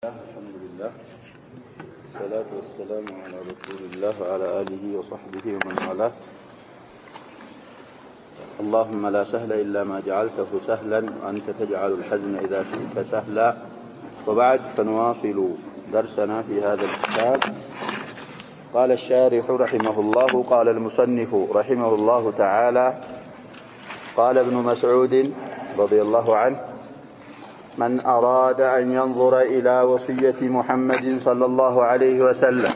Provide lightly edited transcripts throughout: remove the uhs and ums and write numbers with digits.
الحمد لله والصلاة والسلام على رسول الله وعلى آله وصحبه ومن والاه. اللهم لا سهل إلا ما جعلته سهلا وأنت تجعل الحزن إذا شئت سهلا. وبعد فنواصل درسنا في هذا الكتاب. قال الشارح رحمه الله قال المصنف رحمه الله تعالى قال ابن مسعود رضي الله عنه: من أراد أن ينظر إلى وصية محمد صلى الله عليه وسلم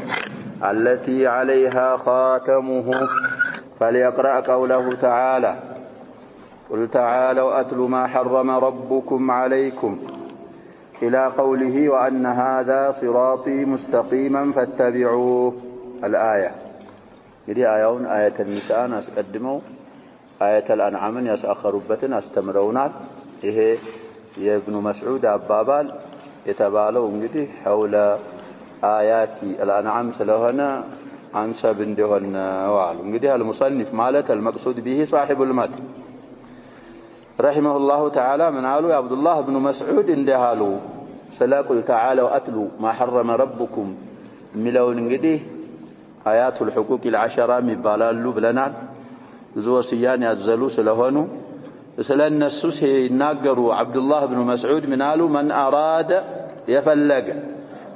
التي عليها خاتمه فليقرأ قوله تعالى: قل تعالوا أتل ما حرم ربكم عليكم إلى قوله وأن هذا صراطي مستقيما فاتبعوه. الآية. هذه آية النساء أسقدموا، آية الأنعام يسأخربتنا أستمرونات. إيه የኢብኑ መስዑድ አባባል የተባለው እንግዲህ ሐውለ አያቲ አልአንዓም ስለሆነ አንሰብ እንደሆነ ዋሉ። እንግዲህ አልሙሰኒፍ ማለት المقصود به صاحب المتن رحمه الله تعالى من قالوا يا عبد الله بن مسعود እንደሃሉ ስለ ቁል تعالوا أتلوا ما حرم ربكم ሚለውን እንግዲህ አያቱል ሁቁቅ العشرة ይባላሉ ብለናል። ብዙ ወሲያን ያዘሉ ስለሆኑ سلنا السوسي يناقروا عبد الله بن مسعود من قالوا من أراد يفلق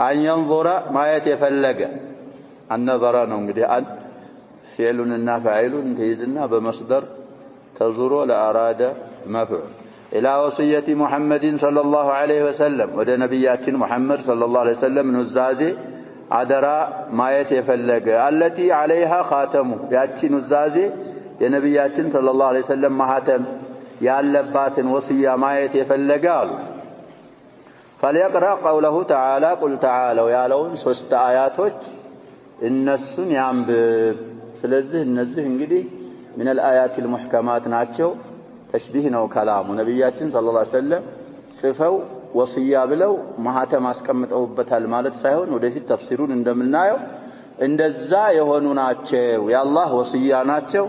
أن ينظر ما يتفلق النظر نقول أن فعل النافعل تيزنا بمصدر تزور لأراد مفعول إلى وصية محمد صلى الله عليه وسلم ودى نبيات محمد صلى الله عليه وسلم نزازي عدرا ما يتفلق التي عليها خاتمه ياتي نزازي يا نبيات صلى الله عليه وسلم مهاتم ያለባትን ወሲያ ማየት የፈለጋሉ فليقرأ قوله تعالى قل تعالوا ያለውን ሶስት አያቶች እነሱን ያንብብ። ስለዚህ እነዚህ እንግዲህ من الآيات المحكمات ናቸው። ተሽቢህ ነው ከላሙ። ነብያችን ሰለላሁ ዐለይሂ ወሰለም ጽፈው ወሲያ ብለው ማህተም አስቀምጠውበታል ማለት ሳይሆን ወደፊት ተፍሲሩን እንደምናየው እንደዛ የሆኑ ናቸው። የአላህ ወሲያ ናቸው።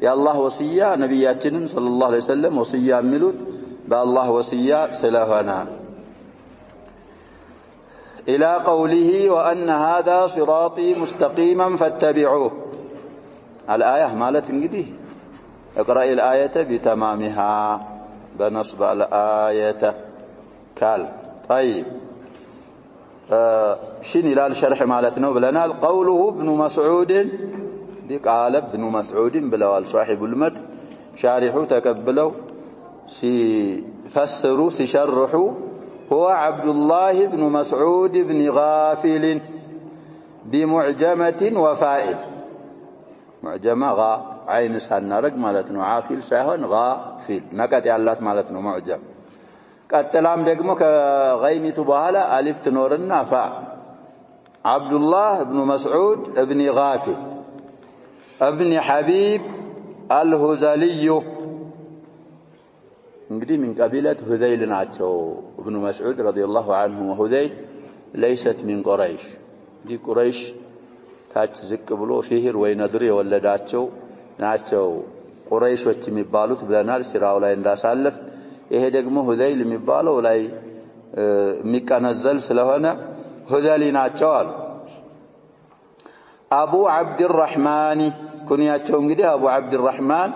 የአላህ ወሲያ ነብያችንን ሰለላሁ ዐለይሂ ወሰለም ወሲያ የሚሉት በአላህ ወሲያ ስለሆነ إلى قوله وأن هذا صراطي مستقيما فاتبعوه. الآية مالت እንግዲህ اقرأ الآية بتمامها بنصب الآية قال طيب شين إلى الشرح مالتنا بلنا قوله ابن مسعود قال ابن مسعود بلوال صاحب المتن شارحوا تقبلوا سيفسروا سيشرحوا هو عبد الله بن مسعود بن غافل بمعجمة وفائل. معجمة غا عين سنرق مالتنا عافل سهون غافل نكت يالات مالتنا معجم قتلام دقمو كغيمة بهالا ألف تنورنا فاء عبد الله بن مسعود بن غافل ابن حبيب الهذلي እንግዲህ من قبيلة هذيل ናቸው። ابن مسعود رضي الله عنه وهذيل ليست من قريش دي قريش ታች ዝቅ ብሎ ፊህር ወይ ነድር የወለዳቸው ናቸው ቁረይሾች የሚባሉት ብለናል ሲራው ላይ እንዳሳለፍ። ይሄ ደግሞ هذيل የሚባለው ላይ የሚቀነዘል ስለሆነ هذلي ናቸው አሉ። አቡ አብዱራህማን ኩንያቸው እንግዲህ አቡ አብዱራህማን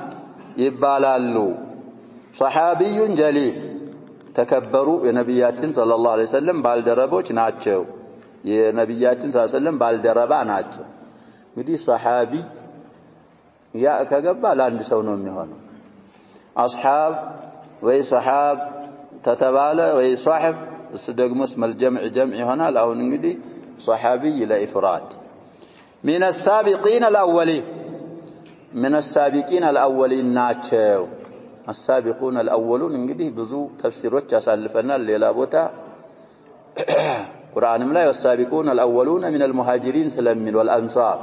ይባላሉ። صحابي جليل ተከበሩ የነብያችን ሰለላሁ ዐለይሂ ወሰለም ባልደረቦች ናቸው። የነብያችን ሰለላሁ ዐለይሂ ወሰለም ባልደረባ ናቸው። እንግዲህ ሰሃቢ ያ ከገባ ለአንድ ሰው ነው የሚሆነው። አስሐብ ወይ ሰሃብ ተተባለ ወይ ሷህብ እሱ ደግሞ እስመል ጀምዕ ይሆናል። አሁን እንግዲህ ሰሃቢ ለኢፍራድ من السابقين الأولين من السابقين الأولين ናቸው። السابقون الأولون እንግዲህ ብዙ ተፍሲሮች ያሳልፈናል። ሌላ ቦታ ቁርአንም ላይ والسابقون الأولون من المهاجرين ስለሚል والأنصار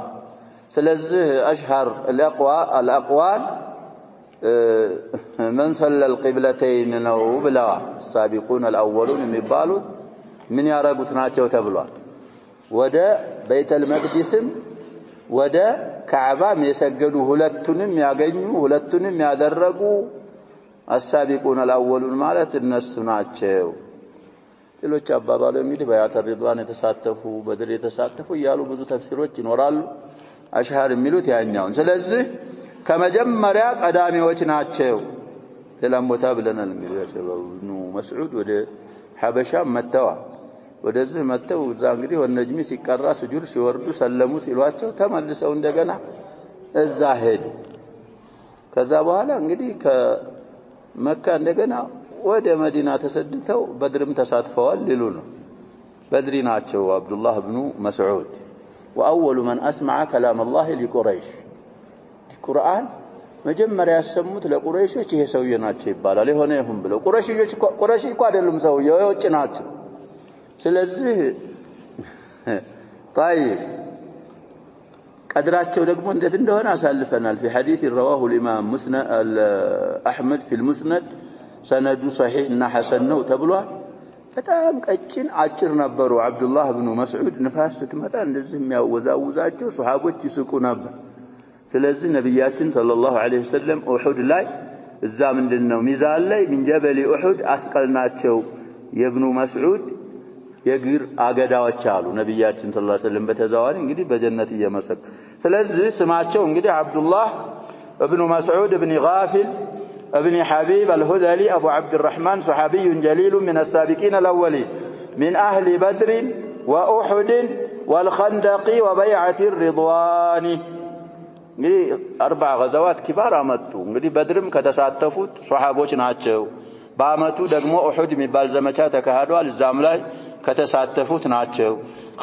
ስለዚህ أشهر الأقوال من صلى القبلتين ነው ብለዋል። السابقون الأولون የሚባሉት ምን ያረጉት ናቸው ተብሏል። ወደ ቤተል መቅዲስም ወደ ካዕባም የሰገዱ ሁለቱንም ያገኙ ሁለቱንም ያደረጉ السابقون الأولون ማለት እነሱ ናቸው። ሌሎች አባባሉ እንግዲህ በያተ ሪድዋን የተሳተፉ በድር የተሳተፉ ይያሉ ብዙ ተፍሲሮች ይኖራሉ አሽሃር የሚሉት ያኛውን ስለዚህ ከመጀመሪያ ቀዳሚዎች ናቸው ለላሞታ ብለናል እንግዲህ ኢብኑ መስዑድ ወደ ሐበሻ መተዋ ወደዚህ መተው እዛ እንግዲህ ወነጅሚ ሲቀራ ስጁድ ሲወርዱ ሰለሙ ሲሏቸው ተመልሰው እንደገና እዛ ሄዱ ከዛ በኋላ እንግዲህ ከመካ እንደገና ወደ መዲና ተሰድተው በድርም ተሳትፈዋል ሊሉ ነው በድሪ ናቸው አብዱላህ ኢብኑ መስዑድ واول من اسمع كلام الله لقريش القران መጀመሪያ ያሰሙት ለቁረይሾች ይሄ ሰውዬ ናቸው ይባላል የሆነ ይሁን ብለው ቁረይሽ እኮ አይደሉም ሰውዬው የውጭ ናቸው ስለዚህ طيب قدراቸው ደግሞ እንዴት እንደሆነ አሳልፈናል في حديث رواه الامام مسند احمد في المسند سند صحيح እና حسن ነው ተብሏል በጣም ቀጭን አጭር ነበሩ አብዱላህ ኢብኑ መስዑድ ንፋስ ስትመጣ እንደዚህ የሚያወዛውዛቸው ሱሐቦች ይስቁ ነበር ስለዚህ ነብያችን ሰለላሁ ዐለይሂ ወሰለም ኡሁድ ላይ እዛ ምንድነው ሚዛን ላይ من جبل احد አስቀልናቸው የኢብኑ መስዑድ የግር አገዳዎች አሉ ነብያችን ሰለላሁ ዐለይሂ ወሰለም በተዛዋሪ እንግዲህ በጀነት እየመሰከ ስለዚህ ስማቸው እንግዲህ አብዱላህ ኢብኑ መስዑድ ኢብኑ ጋፊል ابن حبيب الهذلي أبو عبد الرحمن صحابي جليل من السابقين الأولين من أهل بدر وأحد والخندق وبيعة الرضوان 4 غزوات كبار አመጡ እንግዲህ በድርም ከተሳተፉት ሱሐቦች ናቸው በአመቱ ደግሞ ኡሁድ የሚባል ዘመቻ ተካሂዷል እዛም ላይ ከተሳተፉት ናቸው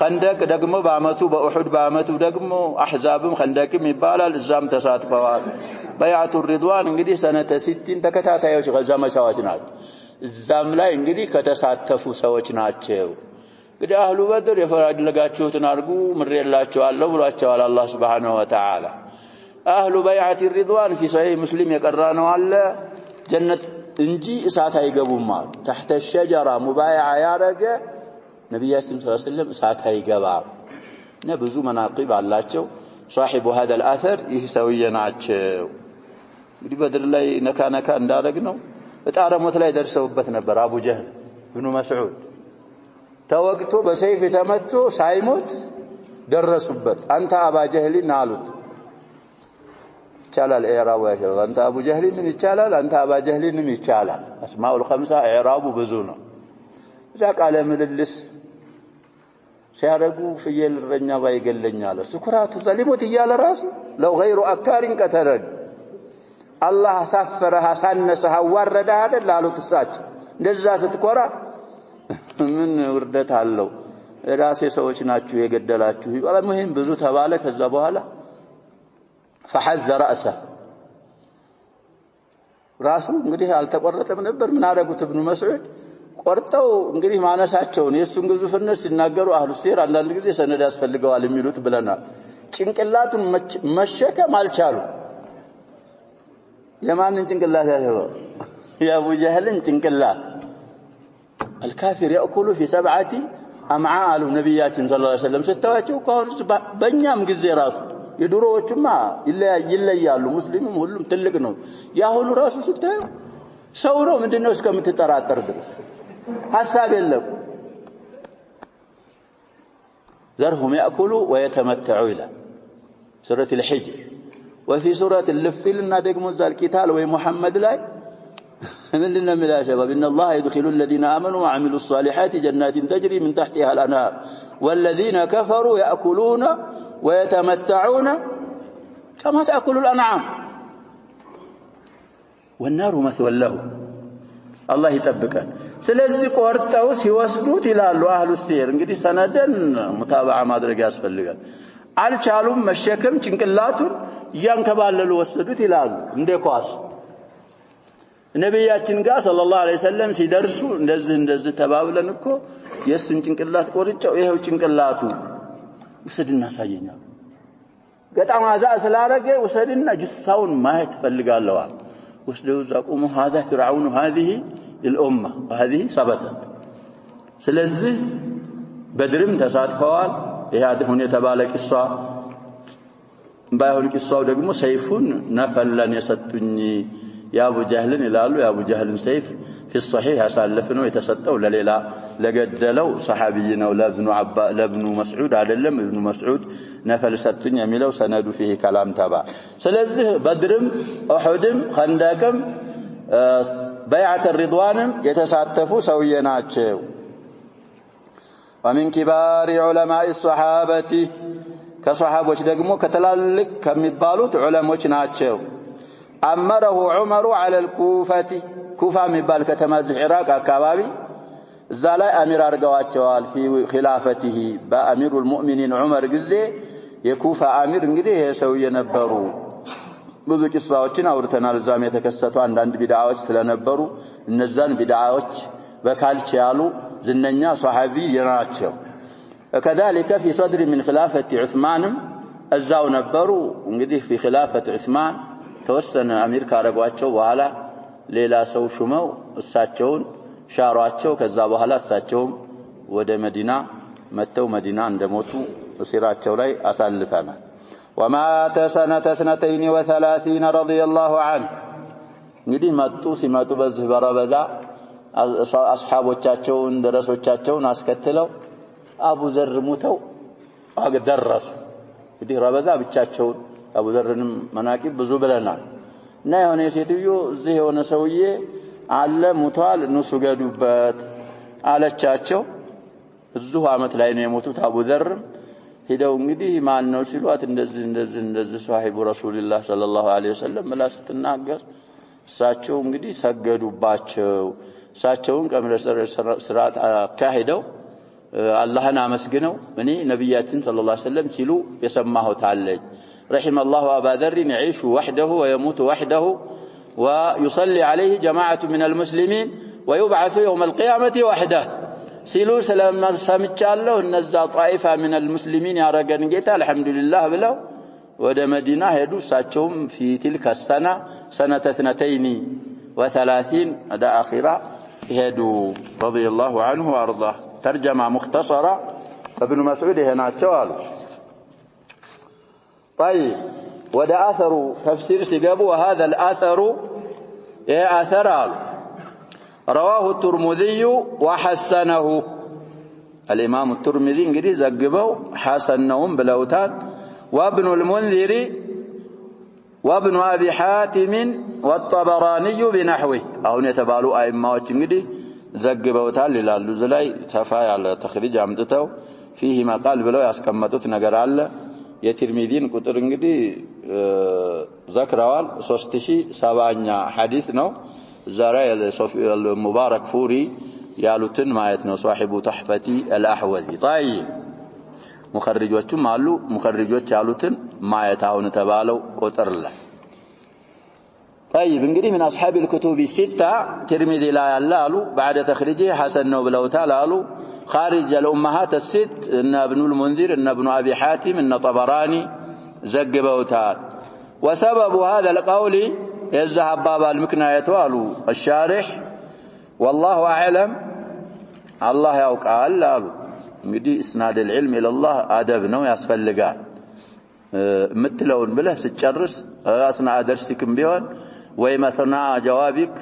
خندق ደግሞ በአመቱ በኡሁድ በአመቱ ደግሞ አህዛብም خندقም ይባላል እዛም ተሳትፈዋል በያቱ ሪድዋን እንግዲህ ሰነተ 60 ተከታታዮች ዘመቻዎች ናቸው እዛም ላይ እንግዲህ ከተሳተፉ ሰዎች ናቸው እንግዲህ አህሉ በድር የፈራድለጋችሁትን አርጉ ምሬላችኋለሁ ብሏቸዋል አላህ Subhanahu Wa Ta'ala አህሉ በያቱ ሪድዋን في صحيح مسلم የቀራነው አለ ጀነት እንጂ እሳት አይገቡም አሉ تحت الشجره مبايع ያረገ ነብያችን ሰለላሁ ዐለይሂ ወሰለም እሳት አይገባም ነብዙ መናቂብ አላቸው صاحب هذا الاثر ይህ ሰውዬ ናቸው እንግዲህ በድር ላይ ነካ እንዳደረግነው በጣረሞት ላይ ደርሰውበት ነበር አቡ ጀህል ኢብኑ መስዑድ ተወቅቶ በሰይፍ ተመቶ ሳይሞት ደረሱበት አንተ አባ ጀህልን አሉት ይቻላል ኢዕራቡ ያሸው አንተ አቡ ጀህልን ይቻላል አንተ አባ ጀህልን ይቻላል አስማኡል ኸምሳ ኢዕራቡ ብዙ ነው እዛ ቃለ ምልልስ ሲያረጉ ፍየል ረኛ ባይገለኛል ስኩራቱ ዘሊሞት ይያለ ራሱ ለው غير አካሪን ከተረድ አላህ ሳፈረህ አሳነሰህ አዋረደህ አይደል አሉት እሳቸው እንደዛ ስትኮራ ምን ውርደት አለው ራሴ ሰዎች ናችሁ የገደላችሁ ይባላል ሙሂም ብዙ ተባለ ከዛ በኋላ فحز راسه ራሱ እንግዲህ አልተቆረጠም ነበር ምን አደረጉት ኢብኑ መስዑድ ቆርጠው እንግዲህ ማነሳቸውን የሱን ግዙፍነት ሲናገሩ አህሉ ሲር አንዳንድ ጊዜ ሰነድ ያስፈልገዋል የሚሉት ብለናል ጭንቅላቱን መሸከም አልቻሉ የማንን ጭንቅላት ያለው የአቡ ጀህልን ጭንቅላት الكافر ياكل في 7 امعاء ነብያችን ሰለላሁ ዐለይሂ ወሰለም ስተዋቸው ከሆነ በእኛም ጊዜ ራሱ የድሮዎችማ ይለያሉ ሙስሊሙም ሁሉም ትልቅ ነው ያሁኑ ራሱ ስታዩ ሰው ነው ምንድነው እስከምትጠራጠር ድረስ حساب የለም ذرهم ياكلوا ويتمتعوا الى سوره الحجر وفي سوره الفيل እና ደግሞ ዛል ቂታል ወይ መሐመድ ላይ ምንድነው የሚለው شباب ان الله يدخل الذين امنوا وعملوا الصالحات جنات تجري من تحتها الانهار والذين كفروا ياكلون ويتمتعون كما تاكل الانعام والنار مثوى لهم الله يطبقنا ስለዚህ ቆርጠው ሲወስዱት ይላሉ አህሉ ሲር እንግዲህ ሰነደን ሙታባዓ ማድረግ ያስፈልጋል አልቻሉም መሸከም ጭንቅላቱን ያንከባለሉ ወሰዱት ይላሉ እንደ ኳስ ነብያችን ጋር ሰለላሁ ዐለይሂ ወሰለም ሲደርሱ እንደዚህ ተባብለን እኮ የሱን ጭንቅላት ቆርጨው ይሄው ጭንቅላቱ ወሰድና ሳየኛ ገጣም አዛ ስላረገ ወሰድና ጅሳውን ማየት ፈልጋለሁ ወስደው ዛቁሙ هذا فرعون هذه الامه وهذه ثبتت ስለዚህ በድርም ተሳትፈዋል ይሄ አሁን የተባለ ቂሷ ባይሆን ቂሷው ደግሞ ሰይፉን ነፈለን የሰጡኝ يا أبو جهل إلالو يا أبو جهل سيف في الصحيح أسالفنه يتسطوا لليلة لقدلوا صحابينا لابن مسعود عدلم ابن مسعود نفل ستن يميلو سند فيه كلام تبع سلازه بدرم أحدم خندقم بيعة الرضوان يتساتفوا سويناتشو ومن كبار علماء الصحابة كصحابة دقمو كتلالك كمبالوت علماء ناتشو أمره عمر على الكوفة كوفة مبال كتماز العراق أكابابي زالا أمير أرقواتشوال في خلافته بأمير المؤمنين عمر قزي يكوفة أمير انقديه يسوي نبرو بذو قصة أورتنا الزام يتكستوا عند بدعوات سلنبرو النزان بدعوات بكالتشالو زننيا صحابي يناتشو وكذلك في صدر من خلافة عثمان الزاو نبرو انقديه في خلافة عثمان توسن أمير كارقواتشو وعلا ليلا سو شمو الساتشون شارواتشو كذابو هلا الساتشوم ودى مدينة متو مدينة عندموتو وسيراتشو لي أسالفنا ومات سنة 32 رضي الله عنه نجدي ماتو سماتو بزهبرا بذا أصحابوቻቸውን ደረሶቻቸውን አስከተለው አቡ ዘር ሙተው አገደረሱ እንግዲህ ረበዛ ብቻቸውን አቡ ዘርንም መናቂብ ብዙ ብለናል እና የሆነ ሴትዮ እዚህ የሆነ ሰውዬ አለ ሙቷል ንሱ ገዱበት አለቻቸው እዚሁ አመት ላይ ነው የሞቱት አቡ ዘር ሄደው እንግዲህ ማን ነው ሲሏት እንደዚህ ሷሂቡ ረሱልላህ ሰለላሁ ዐለይሂ ወሰለም መላስ ተናገር እሳቸው እንግዲህ ሰገዱባቸው እሳቸውን ቀምረ ስርዓት አካሂደው አላህን አመስግነው እኔ ነብያችን ሰለላሁ ዐለይሂ ወሰለም ሲሉ የሰማሁት አለኝ رحم الله أبا ذر يعيش وحده ويموت وحده ويصلي عليه جماعة من المسلمين ويبعث يوم القيامة وحده سيلو سلام سامتشالله النزا طائفة من المسلمين يا رجال جيتا الحمد لله بلو ودا مدينة هدو ساتشوم في تلك السنة سنة 32 هذا آخرة هدو رضي الله عنه وأرضاه ترجمة مختصرة ابن مسعود هنا توال طيب ودا أثر تفسير سيقابو وهذا الأثر أثر رواه الترمذي وحسنه الإمام الترمذي انقري زقبو حسنهم بلوتان وابن المنذر وابن أبي حاتم والطبراني بنحوه أو نتبالوا أئمة انقري زقبو تالي للزلاي تفاي على تخريج عمدته فيه ما قال بلو يسكمتوث نقر الله የትርሚዚን ቁጥር እንግዲህ ዘክረዋል 3070ኛ ሐዲስ ነው ዛራ المبارك فوري ያሉትን ማየት ነው صاحب تحفة الأحوذي طيب مخرجዎችም አሉ مخرجዎች ያሉትን ማየት አሁን ተባለው ቁጥር ላይ طيب እንግዲህ من اصحاب الكتب الستة ترمذي لا ያላሉ بعد تخريجه حسن ነው ብለውታል አሉ خارج الأمهات الست إن ابن المنذر إن ابن أبي حاتم إن طبراني زقبوتان وسبب هذا القول يذهب باب المكناية والو الشارح والله أعلم الله يوقال لالو مدي إسناد العلم إلى الله أدبنا ويصفل لقال متلون بله ستشرس أثناء درسك بيون ويمثناء جوابك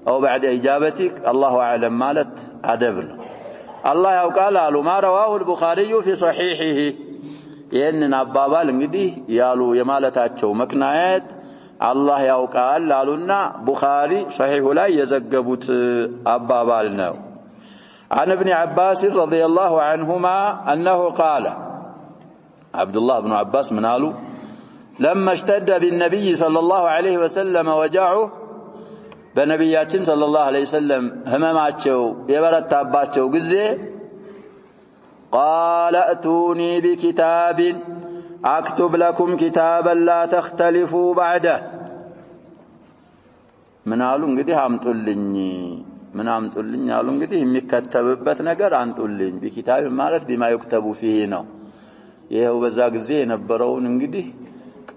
أو بعد إجابتك الله أعلم مالت أدبنا الله يقال قالوا ما رواه البخاري في صحيحه ينن ابابال እንግዲህ ያሉ የማለታቸው መክናየት الله يقال قالونا بخاري صحيح ላይ የዘገቡት አባባል ነው عن ابن عباس رضي الله عنهما انه قال عبد الله بن عباس من قالوا لما اشتد بالنبي صلى الله عليه وسلم وجعه በነብያችን ሰለላሁ ዐለይሂ ወሰለም ህመማቸው የበረታባቸው ጊዜ قال اتوني بكتاب اكتب لكم كتابا لا تختلفوا بعده ምን አሉ እንግዲህ አምጡልኝ አሉ እንግዲህ የሚከተብበት ነገር አንጡልኝ በኪታብ ማለት بما يكتب فيه ነው ይሄው በዛ ጊዜ የነበረውን እንግዲህ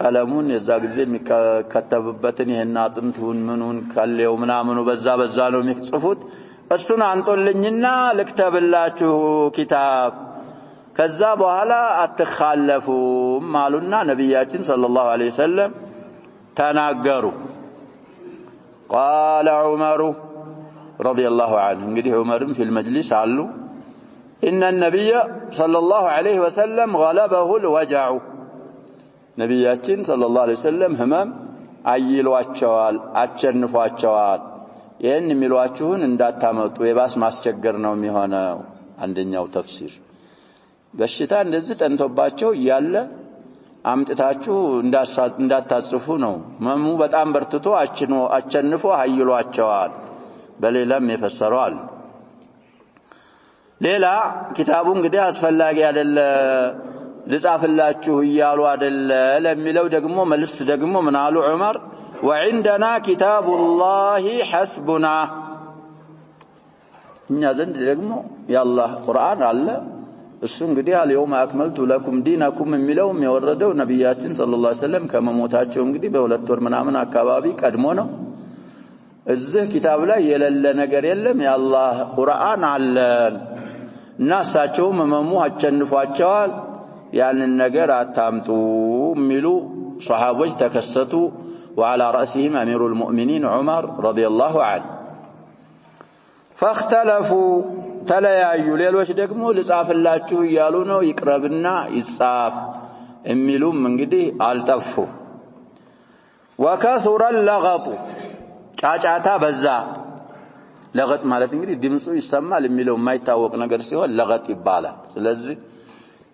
ቀለሙን የዛ ጊዜ የሚከተብበትን ይሄና አጥንቱን ምኑን ካለው ምናምኑ በዛ ነው የሚጽፉት እሱን አንጦልኝና ልክተብላችሁ ኪታብ ከዛ በኋላ አትخالፉም አሉና ነብያችን ሰለላሁ ዐለይሂ ወሰለም ተናገሩ قال عمر رضي الله عنه እንግዲህ ዑመርም في المجلس አሉ إن النبي صلى الله عليه وسلم غلبه الوجع ነብያችን صلى الله عليه وسلم ህመም አይሏቸዋል አቸንፏቸዋል ይሄን የሚሏችሁን እንዳታመጡ የባስ ማስቸገር ነው የሚሆነው አንደኛው ተፍሲር በሽታ እንደዚህ ጠንቶባቸው ያለ አምጥታችሁ እንዳታጽፉ ነው መሙ በጣም በርትቶ አቸንፎ አይሏቸዋል በሌላም የፈሰረዋል ሌላ ኪታቡ እንግዲህ አስፈላጊ አይደለ ልጻፍላችሁ ይያሉ አይደለ ለሚለው ደግሞ መልስ ደግሞ ምን አሉ ዑመር وعندنا كتاب الله حسبنا እኛ ዘንድ ደግሞ ያላህ ቁርአን አለ እሱ እንግዲህ اليوم اكملت لكم دينكم የሚለው የወረደው ነብያችን ሰለላሁ ዐለይሂ ወሰለም ከመሞታቸው እንግዲህ በሁለት ወር ምናምን አካባቢ ቀድሞ ነው እዚህ ኪታብ ላይ የሌለ ነገር የለም ያላህ ቁርአን አለ እና እሳቸው መመሙ አቸንፏቸዋል ያንን ነገር አታምጡ የሚሉ ሱሐቦች ተከሰቱ وعلى رأسهم أمير المؤمنين عمر رضي الله عنه فاختلفوا تليايو ሌሎች ደግሞ ልጻፍላችሁ ይያሉ ነው ይቅረብና ይጻፍ የሚሉም እንግዲህ አልጠፉ وكثر اللغط ጫጫታ በዛ ለغጥ ማለት እንግዲህ ድምጹ ይሰማል የሚለው የማይታወቅ ነገር ሲሆን ለغጥ ይባላል ስለዚህ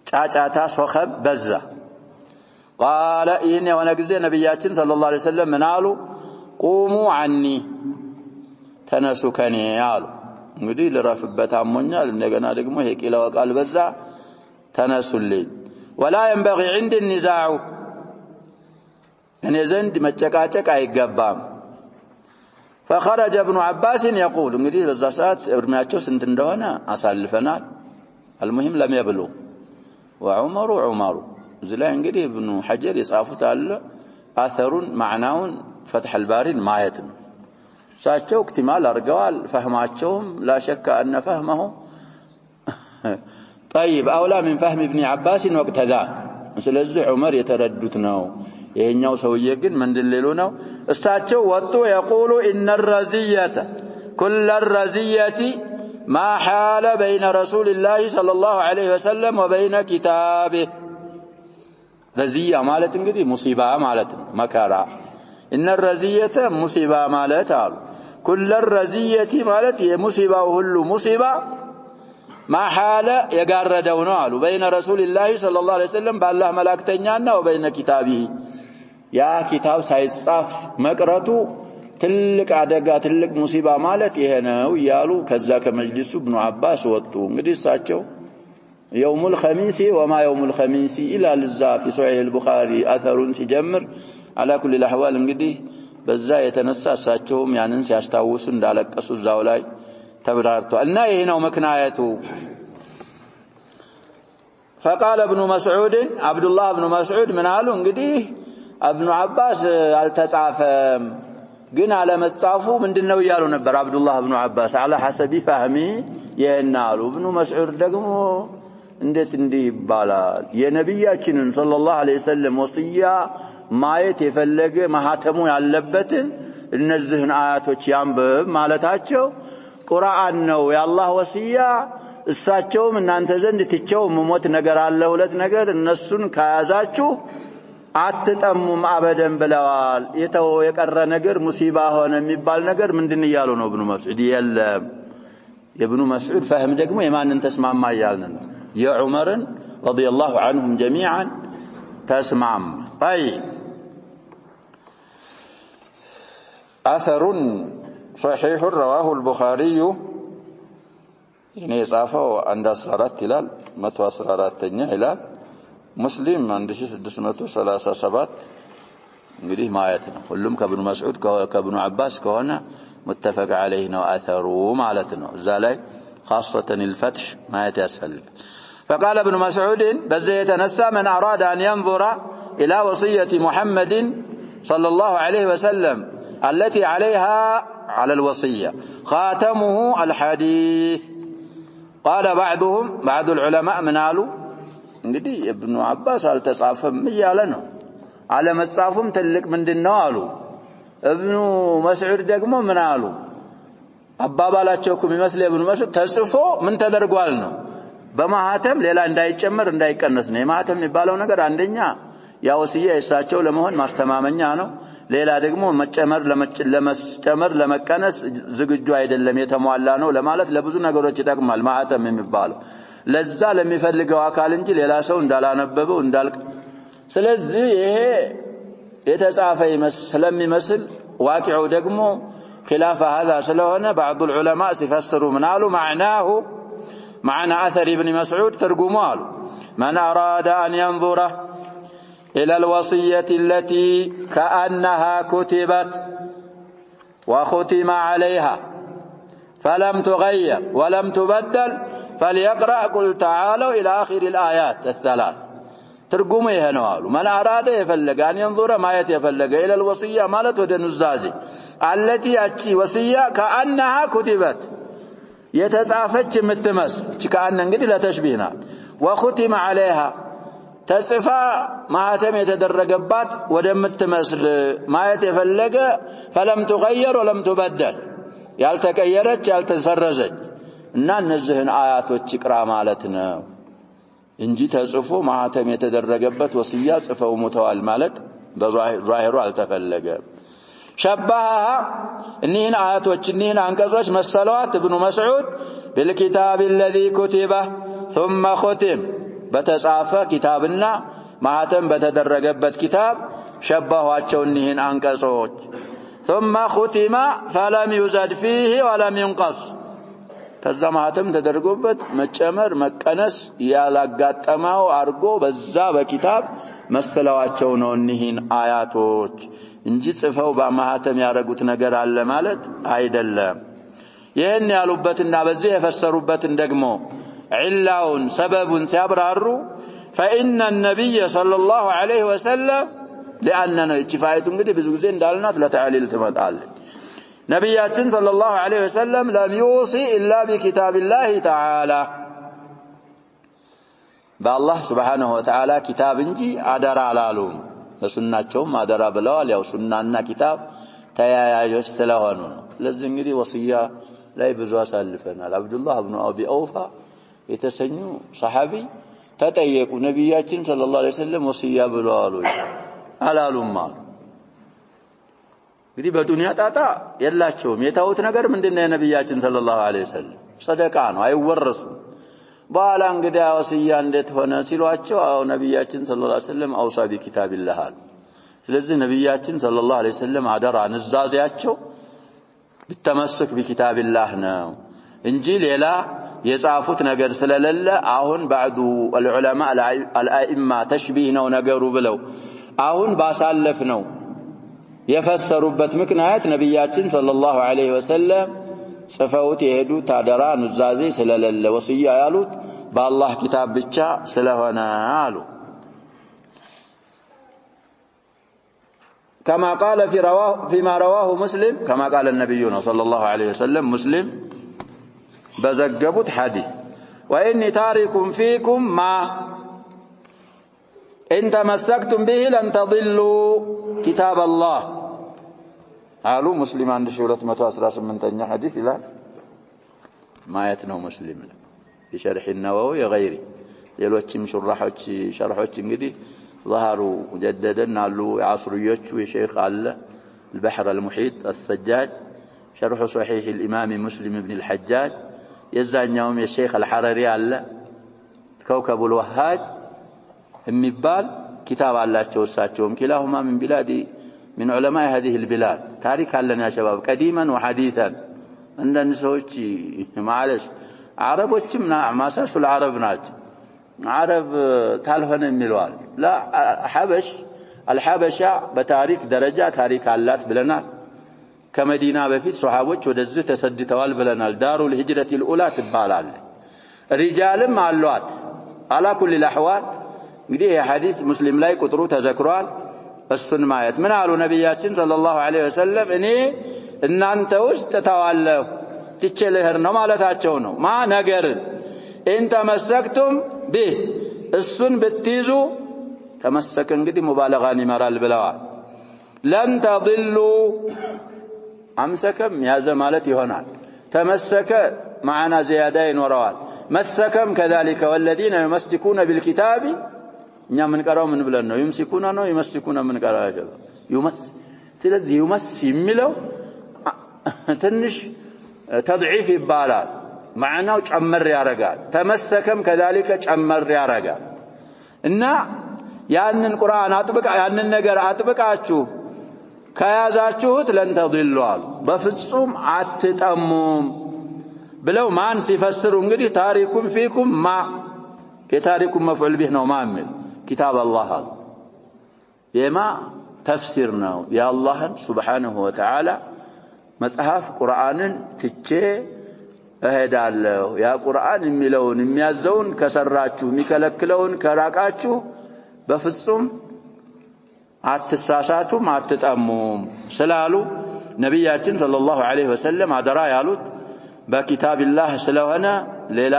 ጫጫታ ሶኸብ በዛ قال إن ونجزي نبياتنا صلى الله عليه وسلم منالو قوموا عني تنسكني يالو እንግዲህ ለራፍበት አሞኛል እንደገና ደግሞ ይሄ ቂላው ቃል በዛ ተነሱልኝ ولا ينبغي عند النزاع እኔ ዘንድ መጨቃጨቅ አይገባም فخرج ابن عباس يقول እንግዲህ በዛ ሰዓት እድሜያቸው ስንት እንደሆነ አሳልፈናል المهم لم يبلغ وعمر زلا እንግዲህ ابن حجر يصافت አለ አثሩን معناውን فتح الباري ማየት ነው ሳቸው اكتمال አርገዋል فهماቸውም لا شك ان فهمه طيب اولى من فهم ابن عباس وقت ذاك ስለዚህ ዑመር የተረዱት ነው ይሄኛው ሰውዬ ግን ምንድልሉ ነው እሳቸው ወጡ يقول ان الرزيه كل الرزيه ما حال بين رسول الله صلى الله عليه وسلم وبين كتابه رزيه ማለት እንግዲህ ሙሲባ ማለት ነው መከራ ان الرزيه ሙሲባ ማለት አሉ كل الرزيه ማለት የሙሲባው ሁሉ ሙሲባ ما حال يغردው ነው አሉ بين رسول الله صلى الله عليه وسلم بالله መላእክተኛና وبين كتابه ያ ኪታብ ሳይጻፍ መቅረቱ ትልቅ አደጋ ትልቅ ሙሲባ ማለት ይሄ ነው ያሉ ከዛ ከመጅሊሱ ኢብኑ አባስ ወጡ እንግዲህ እሳቸው يوم الخميس وما يوم الخميس الى الزا في صحيح البخاري اثرون ሲጀምር على كل الاحوال እንግዲህ በዛ የተነሳ እሳቸውም ያንን ሲያስታውሱ እንዳለቀሱ ዛው ላይ ተብራርቷል እና ይሄ ነው ምክንያቱ فقال ابن مسعود عبد الله بن مسعود من አሉ እንግዲህ ابن عباس አልተጻፈም ግን አለመጻፉ ምንድነው ይያሉ ነበር አብዱላህ ኢብኑ አባስ على حسب فهمي የናሉ ኢብኑ መስዑድ ደግሞ እንዴት እንዲህ ይባላል የነብያችንን ሰለላሁ ዐለይሂ ወሰለም ወሲያ ማየት የፈለገ ማህተሙ ያለበትን እነዚህን አያቶች ያንብብ ማለታቸው ቁርአን ነው ያላህ ወሲያ እሳቸውም እናንተ ዘንድ ትቸው መሞት ነገር አለ ሁለት ነገር እነሱን ካያዛችሁ አትጠሙም አበደን ብለዋል የቀረ ነገር ሙሲባ ሆነ የሚባል ነገር ምንድን ይያሉ ነው ኢብኑ መስዑድ የለም የኢብኑ መስዑድ فهم ደግሞ የማንን ተስማማ ይያልን ነው የዑመርን رضي الله عنهم جميعا تسمعم طيب اثر صحيح رواه البخاري يعني يصافው عند 14 ይላል 114ኛ ይላል ሙስሊም 1637 እንግዲህ ማየት ነው ሁሉም ከኢብኑ መስዑድ ከኢብኑ አባስ ከሆነ متفق عليه ነው አثሩ ማለት ነው እዛ ላይ خاصة الفتح ما يتسهل فقال ابن مسعود بذي يتنسى من أراد أن ينظر إلى وصية محمد صلى الله عليه وسلم التي عليها على الوصية خاتمه الحديث قال بعض العلماء من قالوا እንግዲህ ኢብኑ አባስ አልተጻፈም ይያለ ነው አለመጻፉም ትልቅ ምንድነው አሉ ابن مسعود ደግሞ ምን አሉ አባባላቸው እኮ የሚመስል ኢብኑ መስዑድ ተጽፎ ምን ተደርጓል ነው በማህተም ሌላ እንዳይጨመር እንዳይቀነስ ነው የማህተም የሚባለው ነገር አንደኛ ያ ወሲያ እሳቸው ለመሆን ማስተማመኛ ነው ሌላ ደግሞ ለመጨመር ለመቀነስ ዝግጁ አይደለም የተሟላ ነው ለማለት ለብዙ ነገሮች ይጠቅማል ማህተም የሚባለው ለዛ ለሚፈልገው አካል እንጂ ሌላ ሰው እንዳላነበበው እንዳልቅ ስለዚህ ይሄ የተጻፈ ስለሚመስል ዋቂዑ ደግሞ خلاف هذا ስለሆነ بعض العلماء ሲፈስሩ ምን አሉ معناه معنى اثر ابن مسعود ترجموا قالوا من اراد ان ينظر الى الوصيه التي كانها كتبت وختم عليها فلم تغير ولم تبدل فليقرأ قل تعالوا الى اخر الايات الثلاث ترجمه ይሄ ነው አሉ من اراد يفلغ ان ينظر ما يفلغ الى الوصيه ማለት ወደ ኑዛዜ التي ያቺ ወሲያ كانها كتبت የተጻፈች የምትመስል እቺ كأن እንግዲህ ለተሽቢህ ናት وختم عليها ተጽፋ ማህተም የተደረገባት ወደምትመስል ማየት የፈለገ فلم تغير ولم تبدل ያልተቀየረች ያልተሰረዘች እና እነዚህን አያቶች ይቅራ ማለት ነው እንጂ ተጽፎ ማህተም የተደረገበት ወሲያ ጽፈው ሞተዋል ማለት በዛሂሩ አልተፈለገም شبهها انهن آياتوች انهن አንቀጾች መሰለዋት ابن مسعود بالكتاب الذي كتب ثم ختم በተጻፈ ኪታብና ማህተም በተደረገበት ኪታብ ሸበኋቸው እንህን አንቀጾች ثم ختم فلم يزد فيه ولم ينقص ከዛ ማህተም ተደርጎበት መጨመር መቀነስ ያላጋጠመው አርጎ በዛ በኪታብ መሰለዋቸው ነው እንህን አያቶች እንጂ ጽፈው በማህተም ያረጉት ነገር አለ ማለት አይደለም ይሄን ያሉበትና በዚህ የፈሰሩበትን ደግሞ ዒላውን ሰበቡን ሲያብራሩ فإن النبي صلى الله عليه وسلم لأننا اتفاقيቱ እንግዲህ ብዙ ጊዜ እንዳልናት ለተዓሊል ትመጣለች ነብያችን صلى الله عليه وسلم لم يوصي إلا بكتاب الله تعالى بالله سبحانه وتعالى كتاب እንጂ አደራ አላሉም በሱናቸውም አደራ ብለዋል ያው ሱናና ኪታብ ተያያዦች ስለሆኑ ለዚህ እንግዲህ ወሲያ ላይ ብዙ አሳልፈናል አብዱላህ ኢብኑ አቢ አውፋ የተሰኙ ሱሐቢ ተጠየቁ ነብያችን ሰለላሁ ዐለይሂ ወሰለም ወሲያ ብለዋል አላሉም እንግዲህ በዱንያ ጣጣ የላቸውም የታውት ነገር ምንድነው የነብያችን ሰለላሁ ዐለይሂ ወሰለም ሰደቃ ነው አይወረሱም በኋላ እንግዲህ ወሲያ እንዴት ሆነ ሲሏቸው ነብያችን ሰለላሁ ዐለይሂ ወሰለም አውሳ ቢኪታቢላህ ስለዚህ ነብያችን ሰለላሁ ዐለይሂ ወሰለም አደራ ንዛዚያቸው ቢተመስክ ቢኪታቢላህ ነው እንጂ ሌላ የጻፉት ነገር ስለሌለ አሁን بعض العلماء الائمه ተሽቢህ ነው ነገሩ ብለው አሁን ባሳለፍ ነው የፈሰሩበት ምክንያት ነብያችን ሰለላሁ ዐለይሂ ወሰለም ጽፈውት የሄዱት አደራ ኑዛዜ ስለሌለ ወሲያ ያሉት በአላህ ኪታብ ብቻ ስለሆነ አሉ كما قال فيما رواه مسلم كما قال النبي صلى الله عليه وسلم مسلم بزغبوت حديث واني تارك فيكم ما ان تمسكتم به لن تضلوا كتاب الله قالوا مسلم 1218 حديث الى ما يتنو مسلم بشرح النووي غيري ሌሎችም ሸርሖች እንግዲህ ظهروا مجددا قالوا عصريوች وشيخ አለ البحر المحيط السجاج شرح صحيح الامام مسلم ابن الحجاج የዛኛውም የሼክ አልሐረሪ አለ كوكب الوهاج የሚባል ኪታብ አላቸው እሳቸውም كلاهما من بلاد من علماء هذه البلاد تاريخ لنا يا شباب قديما وحديثا عندنا ሰዎች معلش عربዎችም ማሳሱ العرب ናቸው عرب ታልሆነ የሚሏል لا حبش الحبشه በታሪክ ደረጃ ታሪክ አላት ብለናል ከመዲና በፊት ሱሐቦች ወደዚህ ተሰድተዋል ብለናል ዳሩል ሂጅረቲል ኡላ ትባላል ሪጃልም አሏት على كل الاحوال እንግዲህ የሐዲስ ሙስሊም ላይ ቁጥሩ ተዘክሯል እሱን ማየት ምን አሉ ነብያችን ሰለላሁ ዐለይሂ ወሰለም እኔ እናንተ ውስጥ ተዋለሁ ትችልህር ነው ማለታቸው ነው ማ ነገር እንተ መሰክቱም به እሱን ብትይዙ ተመሰከ እንግዲህ ሙባለጋን ይመራል ብለዋል ለን ተضሉ አምሰከም ያዘ ማለት ይሆናል ተመሰከ معنا زياده ይኖረዋል مسكم كذلك والذين يمسكون بالكتاب እኛ ምን ቀራው ምን ብለን ነው ይምስኩና ነው ይመስኩና ምን ቀራው አይደለም ይመስ ስለዚህ ይመስ የሚለው ትንሽ ተضعيف ይባላል ማዕናው ጨመር ያረጋል ተመሰከም كذلك ጨመር ያረጋል እና ያንን ቁርአን አጥብቃ ያንን ነገር አጥብቃችሁ ከያዛችሁት ለን ተضلوا በፍጹም አትጠሙም ብለው ማን ሲፈስሩ እንግዲህ ታሪኩም ፊኩም ማ የታሪኩም መፍዑል ቢህ ነው ማምል كتاب الله የማ ተፍሲር ነው የአላህን Subhanahu Wa Ta'ala መጽሐፍ ቁርአንን ትቼ እሄዳለሁ ያ ቁርአን የሚለውን የሚያዘውን ከሰራችሁ የሚከለክለውን ከራቃችሁ በፍጹም አትሳሳቱም አትጠሙም ስላሉ ነብያችን ሰለላሁ ዐለይሂ ወሰለም አደራ ያሉት በኪታብላህ ስለሆነ ሌላ